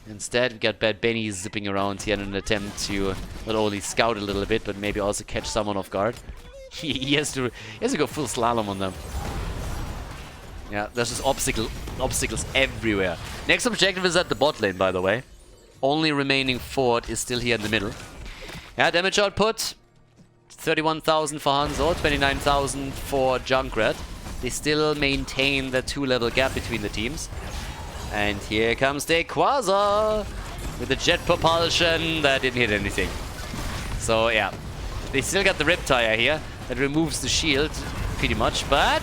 Instead, we got Bad Benny zipping around here in an attempt to not only scout a little bit, but maybe also catch someone off guard. he has to go full slalom on them. Yeah, there's just obstacles everywhere. Next objective is at the bot lane, by the way. Only remaining fort is still here in the middle. Yeah, damage output. 31,000 for Hanzo, 29,000 for Junkrat. They still maintain the 2-level gap between the teams. And here comes Dequaza with the jet propulsion that didn't hit anything. So yeah, They still got the Riptire here that removes the shield pretty much, but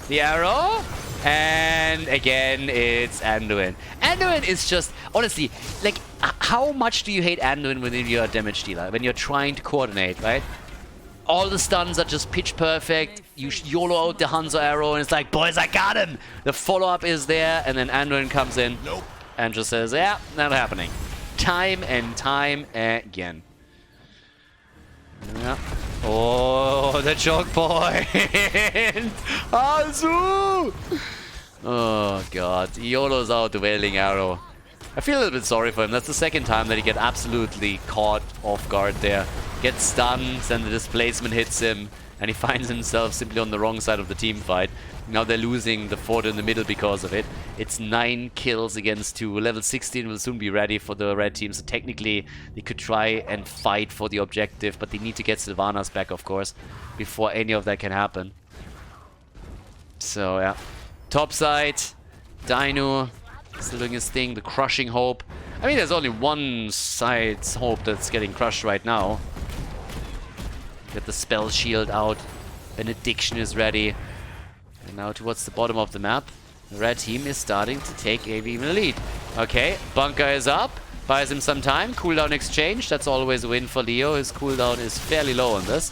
the arrow, and again it's Anduin. Anduin is just, honestly, like, how much do you hate Anduin when you're a damage dealer, when you're trying to coordinate, right? All the stuns are just pitch perfect. You YOLO out the Hanzo arrow and it's like, boys, I got him! The follow-up is there, and then Anduin comes in and just says, yeah, not happening. Time and time again. Yeah. Oh, the choke point! Hanzo! Oh god, he YOLOs out the Wailing Arrow. I feel a little bit sorry for him. That's the second time that he gets absolutely caught off guard there. Gets stunned, then the displacement hits him, and he finds himself simply on the wrong side of the team fight. Now they're losing the fort in the middle because of it. It's 9 kills against 2. Level 16 will soon be ready for the red team, so technically they could try and fight for the objective, but they need to get Sylvanas back, of course, before any of that can happen. So, yeah. Top side, Dino still doing his thing, the crushing hope. I mean, there's only one side's hope that's getting crushed right now. Get the spell shield out. Benediction is ready. And now towards the bottom of the map, the red team is starting to take even a lead. Okay, bunker is up. Buys him some time. Cooldown exchange. That's always a win for Leo. His cooldown is fairly low on this.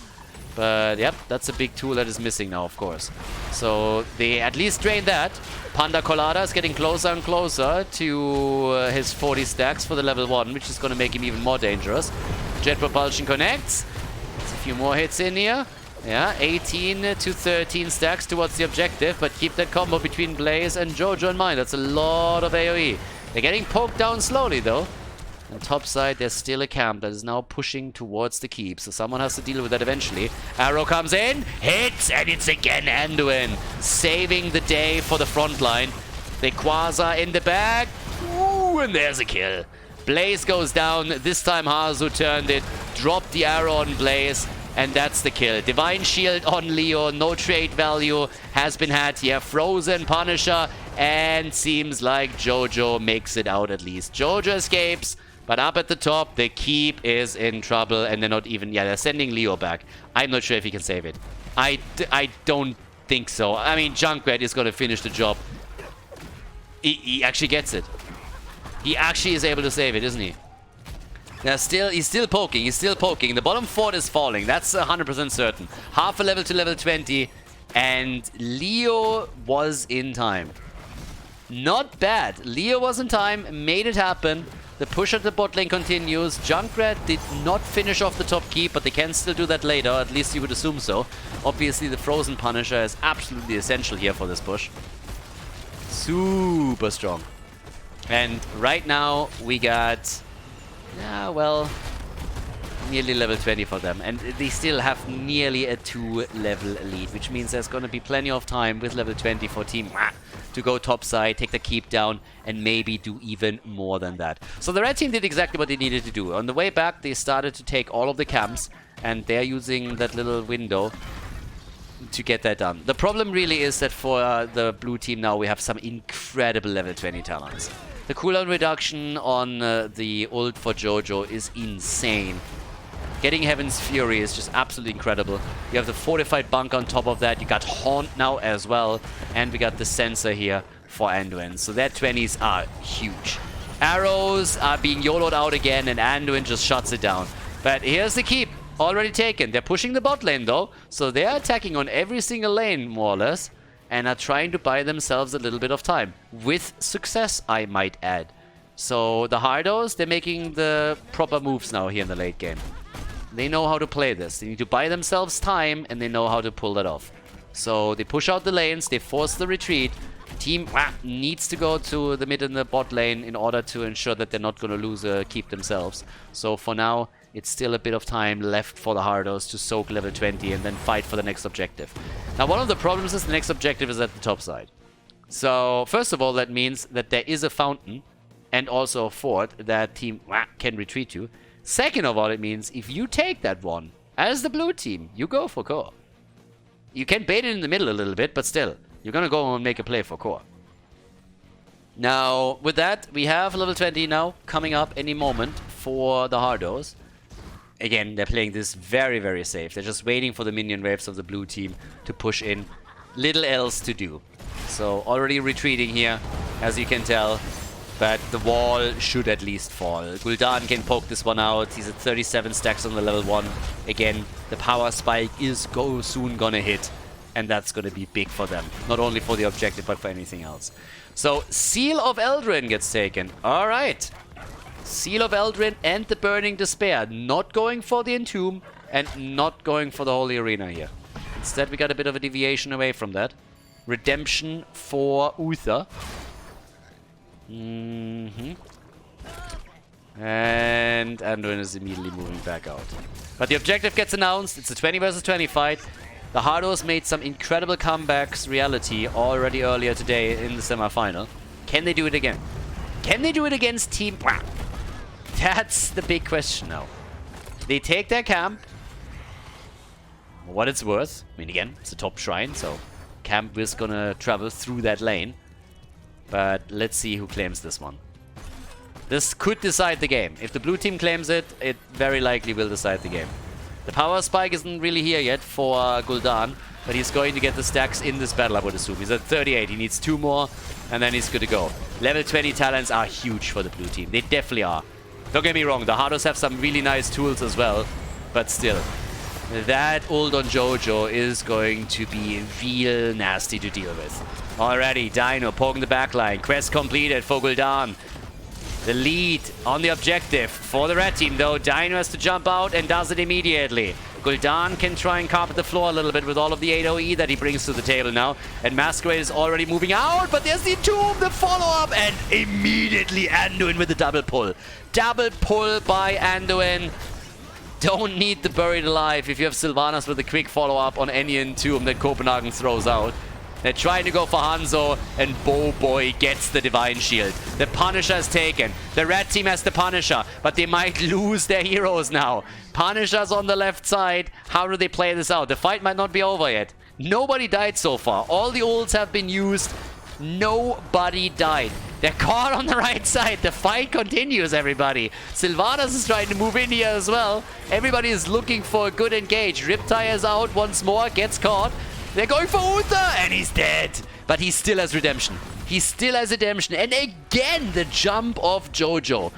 But yep, that's a big tool that is missing now, of course. So they at least drained that. Panda Colada is getting closer and closer to his 40 stacks for the level 1, which is going to make him even more dangerous. Jet Propulsion connects. There's a few more hits in here. Yeah, 18 to 13 stacks towards the objective, but keep that combo between Blaze and Jojo in mind. That's a lot of AoE. They're getting poked down slowly, though. On top side, there's still a camp that is now pushing towards the keep, so someone has to deal with that eventually. Arrow comes in, hits, and it's again Anduin, saving the day for the front line. The Quasar in the back, ooh, and there's a kill. Blaze goes down, this time Hazu turned it, dropped the arrow on Blaze, and that's the kill. Divine Shield on Leo, no trade value has been had here. Frozen Punisher, and seems like Jojo makes it out at least. Jojo escapes. But up at the top, the keep is in trouble, and they're not even... Yeah, they're sending Leo back. I'm not sure if he can save it. I don't think so. I mean, Junkrat is going to finish the job. He actually gets it. He actually is able to save it, isn't he? He's still poking. He's still poking. The bottom fort is falling. That's 100% certain. Half a level to level 20, and Leo was in time. Not bad. Leo was in time, made it happen. The push at the bot lane continues. Junkrat did not finish off the top keep, but they can still do that later, at least you would assume so. Obviously, the Frozen Punisher is absolutely essential here for this push. Super strong. And right now, we got... Yeah, well... nearly level 20 for them, and they still have nearly a 2-level lead, which means there's going to be plenty of time with level 20 for Team to go topside, take the keep down, and maybe do even more than that. So the red team did exactly what they needed to do. On the way back, they started to take all of the camps, and they're using that little window to get that done. The problem really is that for the blue team now, we have some incredible level 20 talents. The cooldown reduction on the ult for Jojo is insane. Getting Heaven's Fury is just absolutely incredible. You have the fortified bunker on top of that. You got Haunt now as well. And we got the sensor here for Anduin. So their 20s are huge. Arrows are being YOLO'd out again, and Anduin just shuts it down. But here's the keep. Already taken. They're pushing the bot lane though. So they're attacking on every single lane, more or less. And are trying to buy themselves a little bit of time. With success, I might add. So the Hardos, they're making the proper moves now here in the late game. They know how to play this. They need to buy themselves time, and they know how to pull that off. So they push out the lanes, they force the retreat. Team needs to go to the mid and the bot lane in order to ensure that they're not going to lose a keep themselves. So for now, it's still a bit of time left for the Hardos to soak level 20 and then fight for the next objective. Now, one of the problems is the next objective is at the top side. So first of all, that means that there is a fountain and also a fort that Team can retreat to. Second of all, it means if you take that one, as the blue team, you go for core. You can bait it in the middle a little bit, but still, you're going to go and make a play for core. Now, with that, we have level 20 now coming up any moment for the Hardos. again, they're playing this very, very safe. They're just waiting for the minion waves of the blue team to push in. Little else to do. So already retreating here, as you can tell. But the wall should at least fall. Gul'dan can poke this one out. He's at 37 stacks on the level 1. Again, the power spike is soon gonna hit. And that's gonna be big for them. Not only for the objective, but for anything else. So, Seal of Eldrin gets taken. Alright. Seal of Eldrin and the Burning Despair. Not going for the Entomb and not going for the Holy Arena here. Instead, we got a bit of a deviation away from that. Redemption for Uther. And Anduin is immediately moving back out. But the objective gets announced. It's a 20 versus 20 fight. The Hardos made some incredible comebacks reality already earlier today in the semi-final. Can they do it again? Can they do it against Team... That's the big question now. They take their camp. What it's worth. I mean, again, it's a top shrine, so camp is gonna travel through that lane. But let's see who claims this one. This could decide the game. If the blue team claims it, it very likely will decide the game. The power spike isn't really here yet for Gul'dan, but he's going to get the stacks in this battle, I would assume. He's at 38. He needs 2 more, and then he's good to go. Level 20 talents are huge for the blue team. They definitely are. Don't get me wrong, the Hardos have some really nice tools as well, but still. That ult on Jojo is going to be real nasty to deal with. Already, Dino poking the backline. Quest completed for Gul'dan. The lead on the objective for the red team, though. Dino has to jump out and does it immediately. Gul'dan can try and carpet the floor a little bit with all of the 8OE that he brings to the table now. And Masquerade is already moving out, but there's the Tomb, the follow-up, and immediately Anduin with the double pull. Double pull by Anduin. Don't need the Buried Alive if you have Sylvanas with a quick follow-up on any Entomb that Copenhagen throws out. They're trying to go for Hanzo, and Boy gets the Divine Shield. The Punisher is taken. The red team has the Punisher, but they might lose their heroes now. Punisher's on the left side. How do they play this out? The fight might not be over yet. Nobody died so far. All the ults have been used. Nobody died. They're caught on the right side. The fight continues, everybody. Sylvanas is trying to move in here as well. Everybody is looking for a good engage. Riptide is out once more, gets caught. They're going for Uther, and he's dead. But he still has redemption. He still has redemption. And again, the jump of Jojo.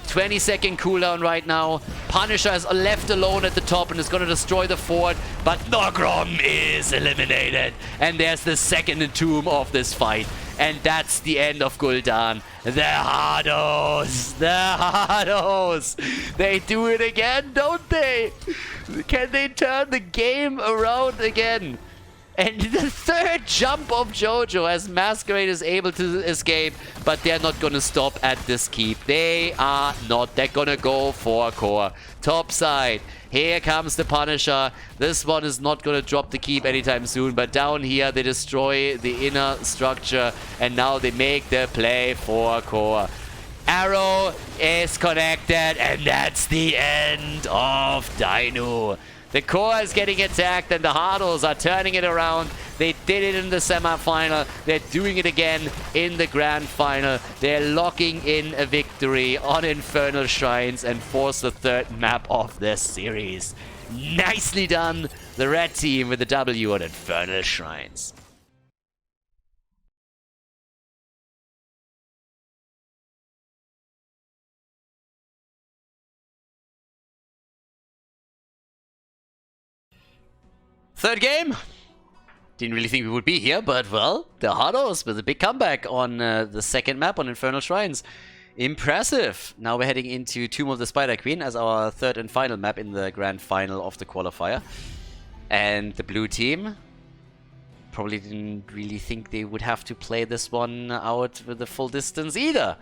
20-second cooldown right now. Punisher is left alone at the top and is going to destroy the fort. But Nogrom is eliminated. And there's the second Entomb of this fight. And that's the end of Gul'dan. The Hardos! The Hardos! They do it again, don't they? Can they turn the game around again? And the third jump of Jojo as Masquerade is able to escape, but they're not gonna stop at this keep. They are not. They're gonna go for core. Top side. Here comes the Punisher. This one is not gonna drop the keep anytime soon, but down here they destroy the inner structure, and now they make the play for core. Arrow is connected, and that's the end of Dino. The core is getting attacked, and the Hardos are turning it around. They did it in the semi-final. They're doing it again in the grand final. They're locking in a victory on Infernal Shrines and force the third map of this series. Nicely done, the red team with the W on Infernal Shrines. Third game. Didn't really think we would be here, but well, the Hardos with a big comeback on the second map on Infernal Shrines. Impressive. Now we're heading into Tomb of the Spider Queen as our third and final map in the grand final of the qualifier. And the blue team probably didn't really think they would have to play this one out with the full distance either.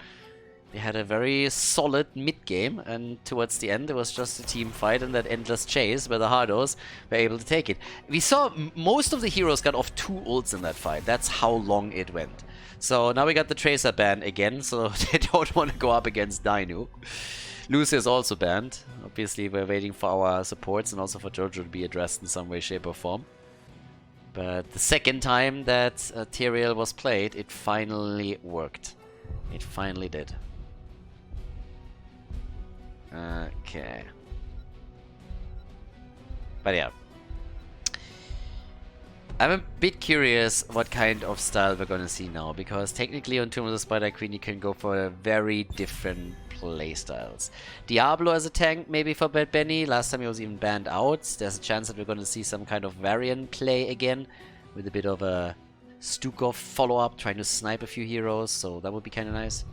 They had a very solid mid-game, and towards the end, it was just a team fight and that endless chase where the Hardos were able to take it. We saw most of the heroes got off 2 ults in that fight. That's how long it went. So now we got the Tracer banned again, so they don't want to go up against Dino. Lucy is also banned. Obviously, we're waiting for our supports and also for Jojo to be addressed in some way, shape, or form. But the second time that Tyrael was played, it finally worked. It finally did. Okay. But yeah. I'm a bit curious what kind of style we're gonna see now, because technically on Tomb of the Spider Queen you can go for very different playstyles. Diablo as a tank maybe for Bad Benny, last time he was even banned out. There's a chance that we're gonna see some kind of variant play again, with a bit of a Stukov follow-up, trying to snipe a few heroes, so that would be kinda nice.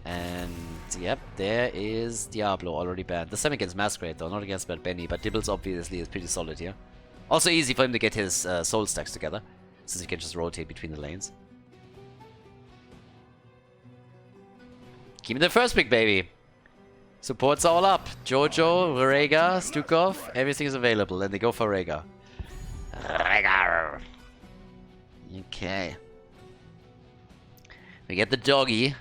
And yep, there is Diablo already banned. This time against Masquerade though, not against Bad Benny, but Dibbles obviously is pretty solid here. Also easy for him to get his soul stacks together, since he can just rotate between the lanes. Give me the first pick, baby. Support's all up. Jojo, Rhaegar, Stukov, everything is available, and they go for Rhaegar. Rhaegar. Okay. We get the doggy.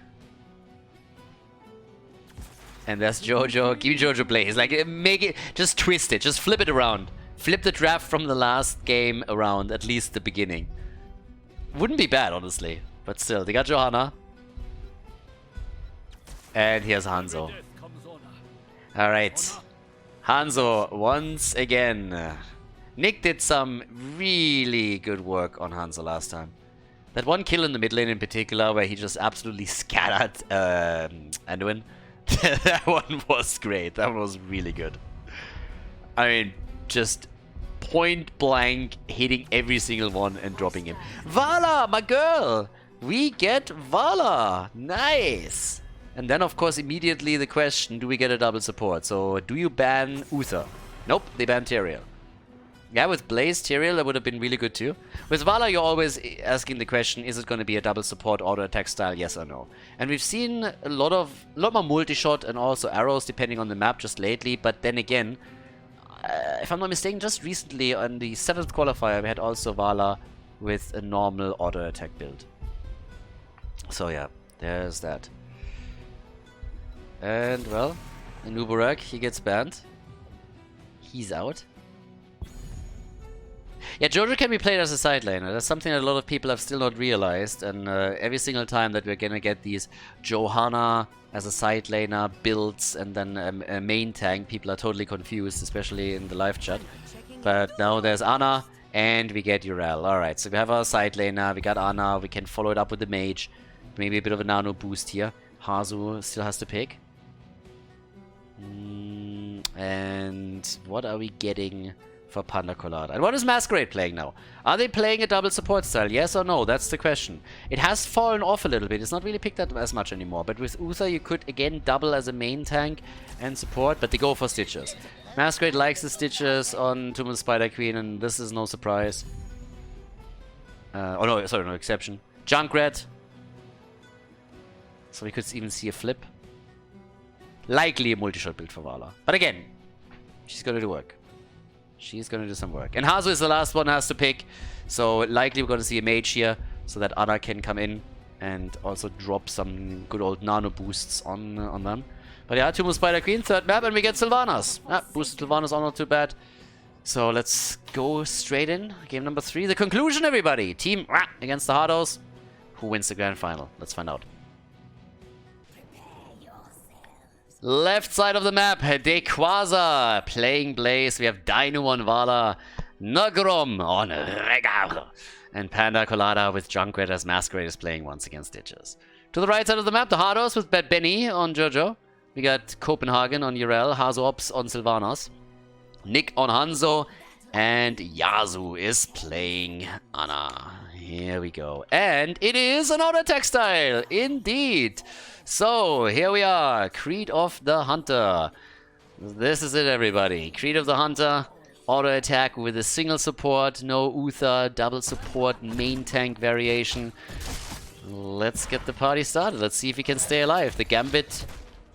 And there's Jojo. Give me Jojo plays. Like, make it, just twist it, just flip it around. Flip the draft from the last game around, at least the beginning. Wouldn't be bad, honestly. But still, they got Johanna. And here's Hanzo. Alright. Hanzo, once again. Nick did some really good work on Hanzo last time. That one kill in the mid lane in particular, where he just absolutely scattered Anduin. That one was great. That one was really good. I mean, just point blank hitting every single one and dropping him. Vala, my girl! We get Vala! Nice! And then, of course, immediately the question, do we get a double support? So, do you ban Uther? Nope, they ban Tyrael. Yeah, with Blaze, Tyrael, that would have been really good too. With Vala, you're always asking the question, is it going to be a double support auto attack style, yes or no? And we've seen a lot more multi-shot and also arrows depending on the map just lately, but then again, if I'm not mistaken, just recently on the 7th qualifier, we had also Vala with a normal auto attack build. So yeah, there's that. And well, Nuburak, he gets banned. He's out. Yeah, Jojo can be played as a side laner. That's something that a lot of people have still not realized. And every single time that we're gonna get these Johanna as a side laner builds and then a main tank, people are totally confused, especially in the live chat. But now there's Ana and we get Yrel. Alright, so we have our side laner, we got Ana, we can follow it up with the mage. Maybe a bit of a nano boost here. Hazu still has to pick. And what are we getting for Panda Colada? And what is Masquerade playing now? Are they playing a double support style? Yes or no? That's the question. It has fallen off a little bit. It's not really picked up as much anymore. But with Uther, you could again double as a main tank and support, but they go for Stitches. Masquerade likes the Stitches on Tomb of the Spider Queen, and this is no surprise. Oh no, sorry, no exception. Junkrat. So we could even see a flip. Likely a multi-shot build for Vala. But again, she's gonna do work. She's gonna do some work. And Hazu is the last one has to pick. So likely we're gonna see a mage here, so that Ana can come in and also drop some good old nano boosts on them. But yeah, Tomb of Spider Queen, third map, and we get Sylvanas. Yeah, boosted Sylvanas are not too bad. So let's go straight in. Game number 3. The conclusion, everybody. Team against the Hardos. Who wins the grand final? Let's find out. Left side of the map, Dequaza playing Blaze. We have Dino on Vala, Nagrom on Rhaegar, and Panda Colada with Junkrat as Masquerade is playing once against Stitches. To the right side of the map, the Hardos with Bad Benny on Jojo. We got Copenhagen on Yrel, Hazu Ops on Sylvanas, Nick on Hanzo, and Yazu is playing Ana. Here we go. And it is an auto attack style, indeed. So, here we are, Creed of the Hunter. This is it, everybody. Creed of the Hunter, auto attack with a single support, no Uther, double support, main tank variation. Let's get the party started. Let's see if we can stay alive. The Gambit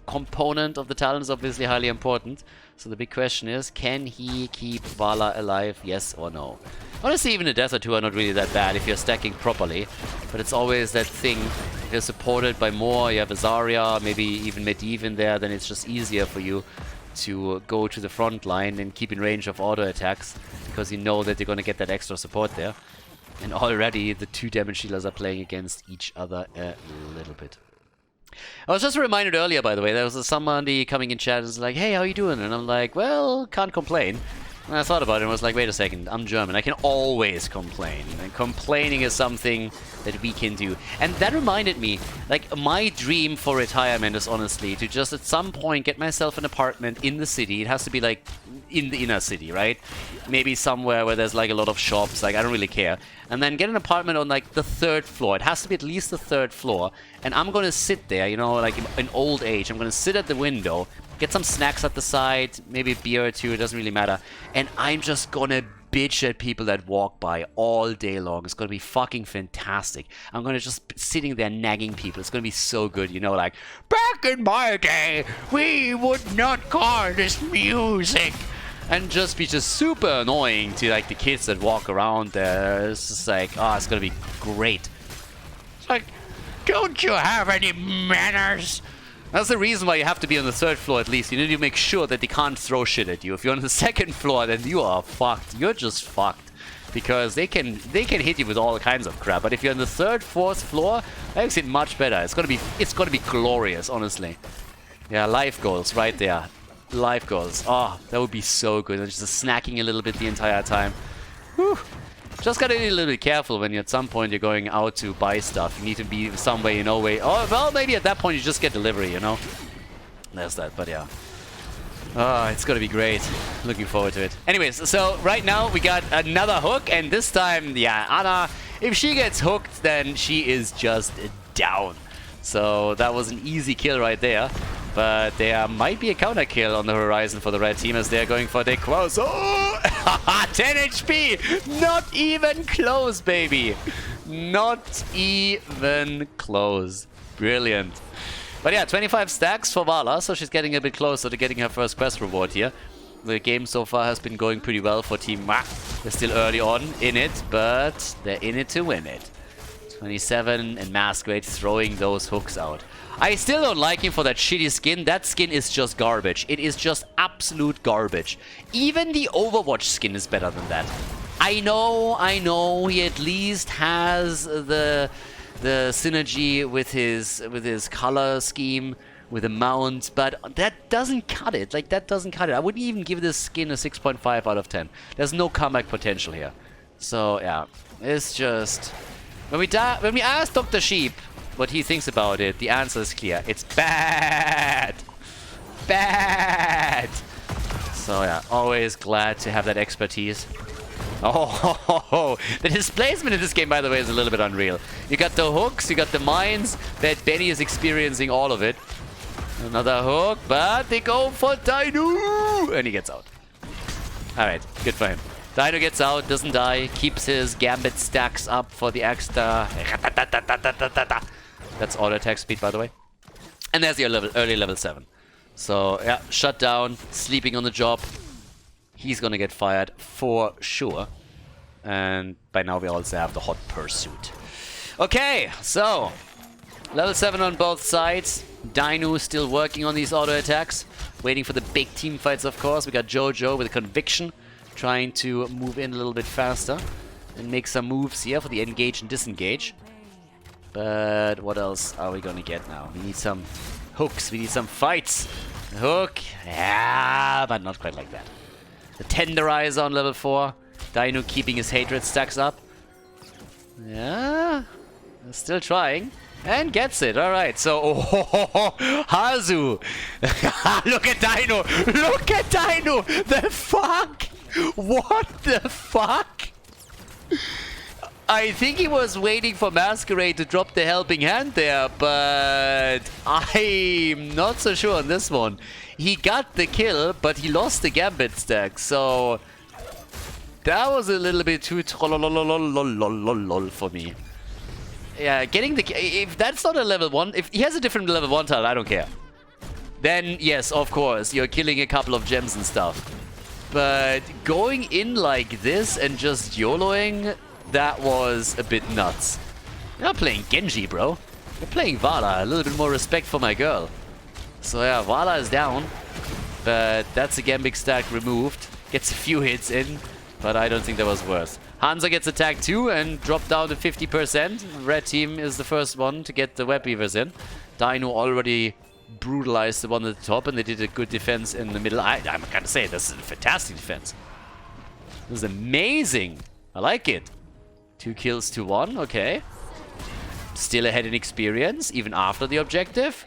component of the talent is obviously highly important. So the big question is, can he keep Vala alive, yes or no? Honestly, even a death or two are not really that bad if you're stacking properly. But it's always that thing, if you're supported by more, you have a Zarya, maybe even Medivh in there, then it's just easier for you to go to the front line and keep in range of auto attacks, because you know that you're going to get that extra support there. And already the two damage dealers are playing against each other a little bit. I was just reminded earlier, by the way, there was somebody coming in chat and was like, hey, how you doing? And I'm like, well, can't complain. And I thought about it and was like, wait a second, I'm German. I can always complain. And complaining is something that we can do. And that reminded me, like, my dream for retirement is honestly to just at some point get myself an apartment in the city. It has to be like in the inner city, right? Maybe somewhere where there's like a lot of shops, like I don't really care. And then get an apartment on like the 3rd floor. It has to be at least the 3rd floor. And I'm gonna sit there, you know, like in old age. I'm gonna sit at the window, get some snacks at the side, maybe a beer or two, it doesn't really matter. And I'm just gonna bitch at people that walk by all day long. It's gonna be fucking fantastic. I'm gonna just be sitting there nagging people. It's gonna be so good, you know, like, back in my day, we would not call this music. And just be super annoying to like the kids that walk around there. It's just like, oh, it's gonna be great. It's like, don't you have any manners? That's the reason why you have to be on the 3rd floor at least. You need to make sure that they can't throw shit at you. If you're on the 2nd floor, then you are fucked. You're just fucked. Because they can hit you with all kinds of crap. But if you're on the 3rd, 4th floor, that makes it much better. It's gonna be glorious, honestly. Yeah, life goals right there. Life goals. Oh, that would be so good. Just snacking a little bit the entire time. Whew. Just gotta be a little bit careful when at some point you're going out to buy stuff. You need to be some way, you know, way. Oh, well, maybe at that point you just get delivery, you know. There's that, but yeah. Oh, it's gonna be great. Looking forward to it. Anyways, so right now we got another hook, and this time, yeah, Anna, if she gets hooked, then she is just down. So that was an easy kill right there. But there might be a counter kill on the horizon for the red team as they're going for the close. Oh! 10 HP! Not even close, baby! Not even close. Brilliant. But yeah, 25 stacks for Vala, so she's getting a bit closer to getting her first quest reward here. The game so far has been going pretty well for Team Ma. They're still early on in it, but they're in it to win it. 27 and Masquerade throwing those hooks out. I still don't like him for that shitty skin. That skin is just garbage. It is just absolute garbage. Even the Overwatch skin is better than that. I know, he at least has the synergy with his color scheme, with the mount, but that doesn't cut it. Like, that doesn't cut it. I wouldn't even give this skin a 6.5 out of 10. There's no comeback potential here. So, yeah, it's just... When we ask Dr. Sheep what he thinks about it, the answer is clear. It's bad. Bad. So yeah, always glad to have that expertise. Oh, the displacement in this game, by the way, is a little bit unreal. You got the hooks, you got the mines, that Benny is experiencing all of it. Another hook, but they go for Dino, and he gets out. Alright, good for him. Dino gets out, doesn't die, keeps his gambit stacks up for the extra. That's auto attack speed, by the way. And there's your early level 7. So, yeah, shut down, sleeping on the job. He's gonna get fired for sure. And by now we also have the hot pursuit. Okay, so level 7 on both sides. Dino still working on these auto attacks. Waiting for the big team fights, of course. We got Jojo with a conviction, trying to move in a little bit faster and make some moves here for the engage and disengage. But what else are we gonna get now? We need some hooks, we need some fights. Hook, yeah, but not quite like that. The Tenderizer on level 4. Dino keeping his hatred stacks up. Yeah, still trying. And gets it. Alright, so Hazu. Look at Dino. Look at Dino. The fuck? What the fuck? I think he was waiting for Masquerade to drop the helping hand there, but I'm not so sure on this one. He got the kill, but he lost the Gambit stack, so that was a little bit too trollolololololol for me. Yeah, getting the... If that's not a level 1... If he has a different level 1 tile, I don't care. Then, yes, of course, you're killing a couple of gems and stuff. But going in like this and just YOLOing, that was a bit nuts. You're not playing Genji, bro. You're playing Vala. A little bit more respect for my girl. So yeah, Vala is down. But that's a Gambit stack removed. Gets a few hits in, but I don't think that was worth. Hansa gets attacked too and dropped down to 50%. Red team is the first one to get the web weavers in. Dino already brutalized the one at the top, and they did a good defense in the middle. I'm gonna say this is a fantastic defense. This is amazing. I like it. 2 kills to 1. Okay. Still ahead in experience, even after the objective.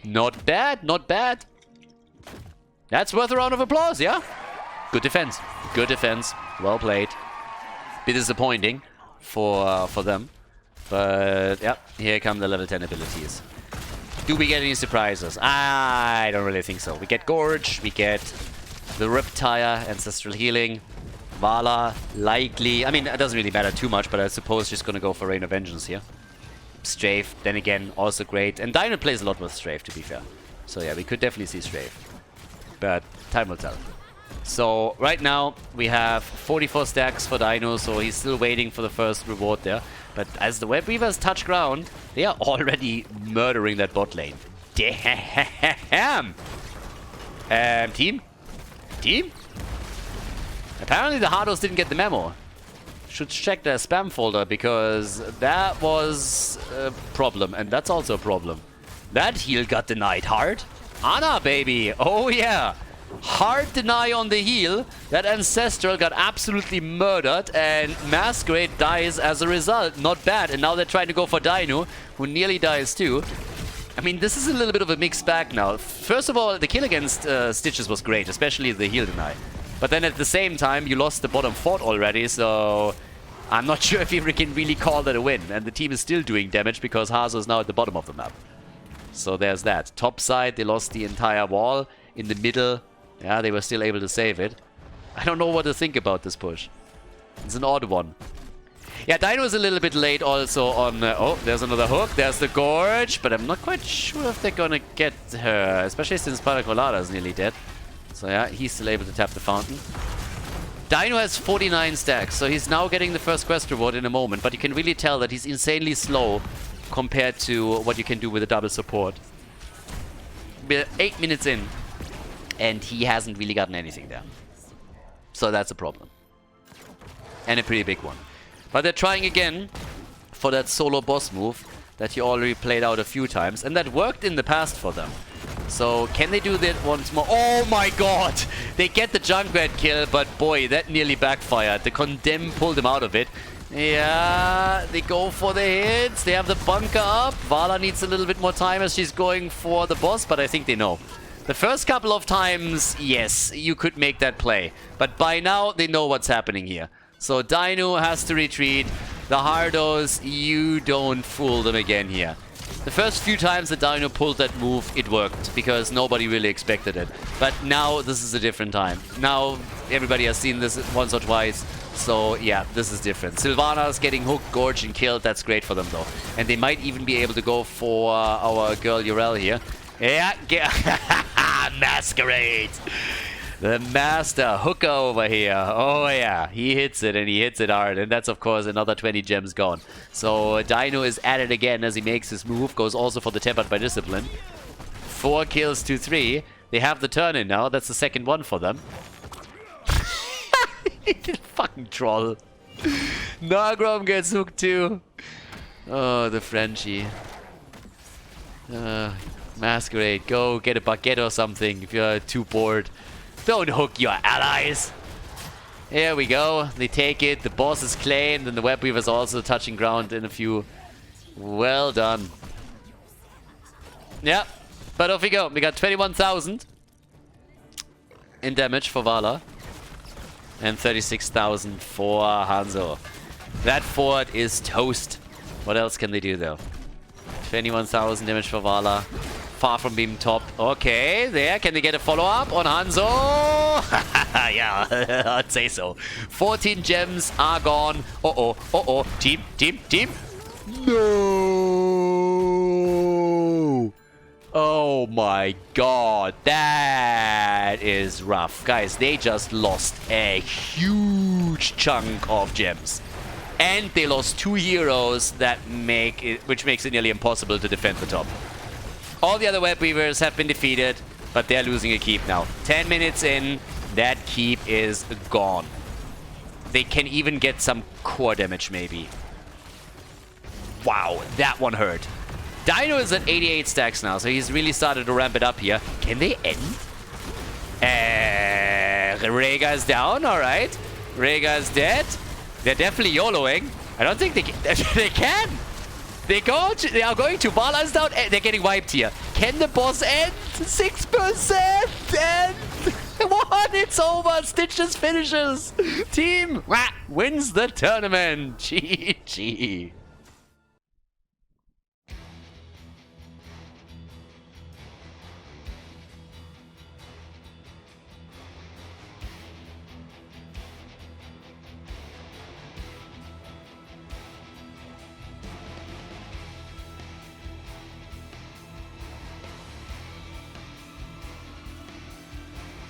Not bad, not bad. That's worth a round of applause, yeah? Good defense. Good defense. Well played. Bit disappointing for them. But, yeah, here come the level 10 abilities. Do we get any surprises? I don't really think so. We get Gorge, we get the Riptire, Ancestral Healing, Vala, likely. I mean, it doesn't really matter too much, but I suppose just gonna go for Rain of Vengeance here. Strafe, then again, also great. And Dino plays a lot with Strafe, to be fair. So yeah, we could definitely see Strafe. But time will tell. So right now, we have 44 stacks for Dino, so he's still waiting for the first reward there. But as the Web Weavers touch ground, they are already murdering that bot lane. Damn! Team? Team? Apparently the Hardos didn't get the memo. Should check their spam folder, because that was a problem, and that's also a problem. That heal got denied hard. Ana, baby! Oh yeah! Hard deny on the heal. That Ancestral got absolutely murdered, and Masquerade dies as a result. Not bad. And now they're trying to go for Dino, who nearly dies too. I mean, this is a little bit of a mixed bag now. First of all, the kill against Stitches was great, especially the heal deny. But then at the same time, you lost the bottom fort already, so I'm not sure if you can really call that a win. And the team is still doing damage because Hazo is now at the bottom of the map. So there's that. Top side, they lost the entire wall. In the middle, yeah, they were still able to save it. I don't know what to think about this push. It's an odd one. Yeah, Dino is a little bit late also on... oh, there's another hook. There's the Gorge. But I'm not quite sure if they're gonna get her. Especially since Paracolada is nearly dead. So yeah, he's still able to tap the fountain. Dino has 49 stacks, so he's now getting the first quest reward in a moment. But you can really tell that he's insanely slow compared to what you can do with a double support. We're 8 minutes in, and he hasn't really gotten anything there. So that's a problem. And a pretty big one. But they're trying again for that solo boss move that he already played out a few times, and that worked in the past for them. So can they do that once more? Oh my god! They get the Junkrat kill, but boy, that nearly backfired. The Condemn pulled him out of it. Yeah, they go for the hits. They have the bunker up. Vala needs a little bit more time as she's going for the boss, but I think they know. The first couple of times, yes, you could make that play. But by now, they know what's happening here. So Dino has to retreat. The Hardos, you don't fool them again here. The first few times that Dino pulled that move, it worked, because nobody really expected it. But now, this is a different time. Now, everybody has seen this once or twice. So, yeah, this is different. Sylvana's getting hooked, gorged, and killed. That's great for them, though. And they might even be able to go for our girl Urel here. Yeah, Masquerade! The master hooker over here. Oh yeah, he hits it, and he hits it hard. And that's, of course, another 20 gems gone. So Dino is at it again as he makes his move. Goes also for the Tempered by Discipline. 4 kills to 3. They have the turn in now. That's the second one for them. Fucking troll. Nagrom gets hooked too. Oh, the Frenchie. Masquerade, go get a baguette or something if you're too bored. Don't hook your allies. Here we go. They take it. The boss is claimed, and the Web Weaver's also touching ground in a few. Well done. Yeah, but off we go. We got 21,000 in damage for Vala. And 36,000 for Hanzo. That fort is toast. What else can they do, though? 21,000 damage for Vala. Far from being top. Okay, there. Can they get a follow-up on Hanzo? Yeah, I'd say so. 14 gems are gone. Uh-oh, uh-oh. Team. No! Oh my god. That is rough. Guys, they just lost a huge chunk of gems. And they lost 2 heroes that which makes it nearly impossible to defend the top. All the other Web Weavers have been defeated, but they're losing a keep now. 10 minutes in, that keep is gone. They can even get some core damage, maybe. Wow, that one hurt. Dino is at 88 stacks now, so he's really started to ramp it up here. Can they end? Rega is down, alright. Rhaegar is dead. They're definitely YOLOing. I don't think they they can. They are going to. Bala is down. They're getting wiped here. Can the boss end? 6% and 1. It's over. Stitches finishes. Team wins the tournament. GG.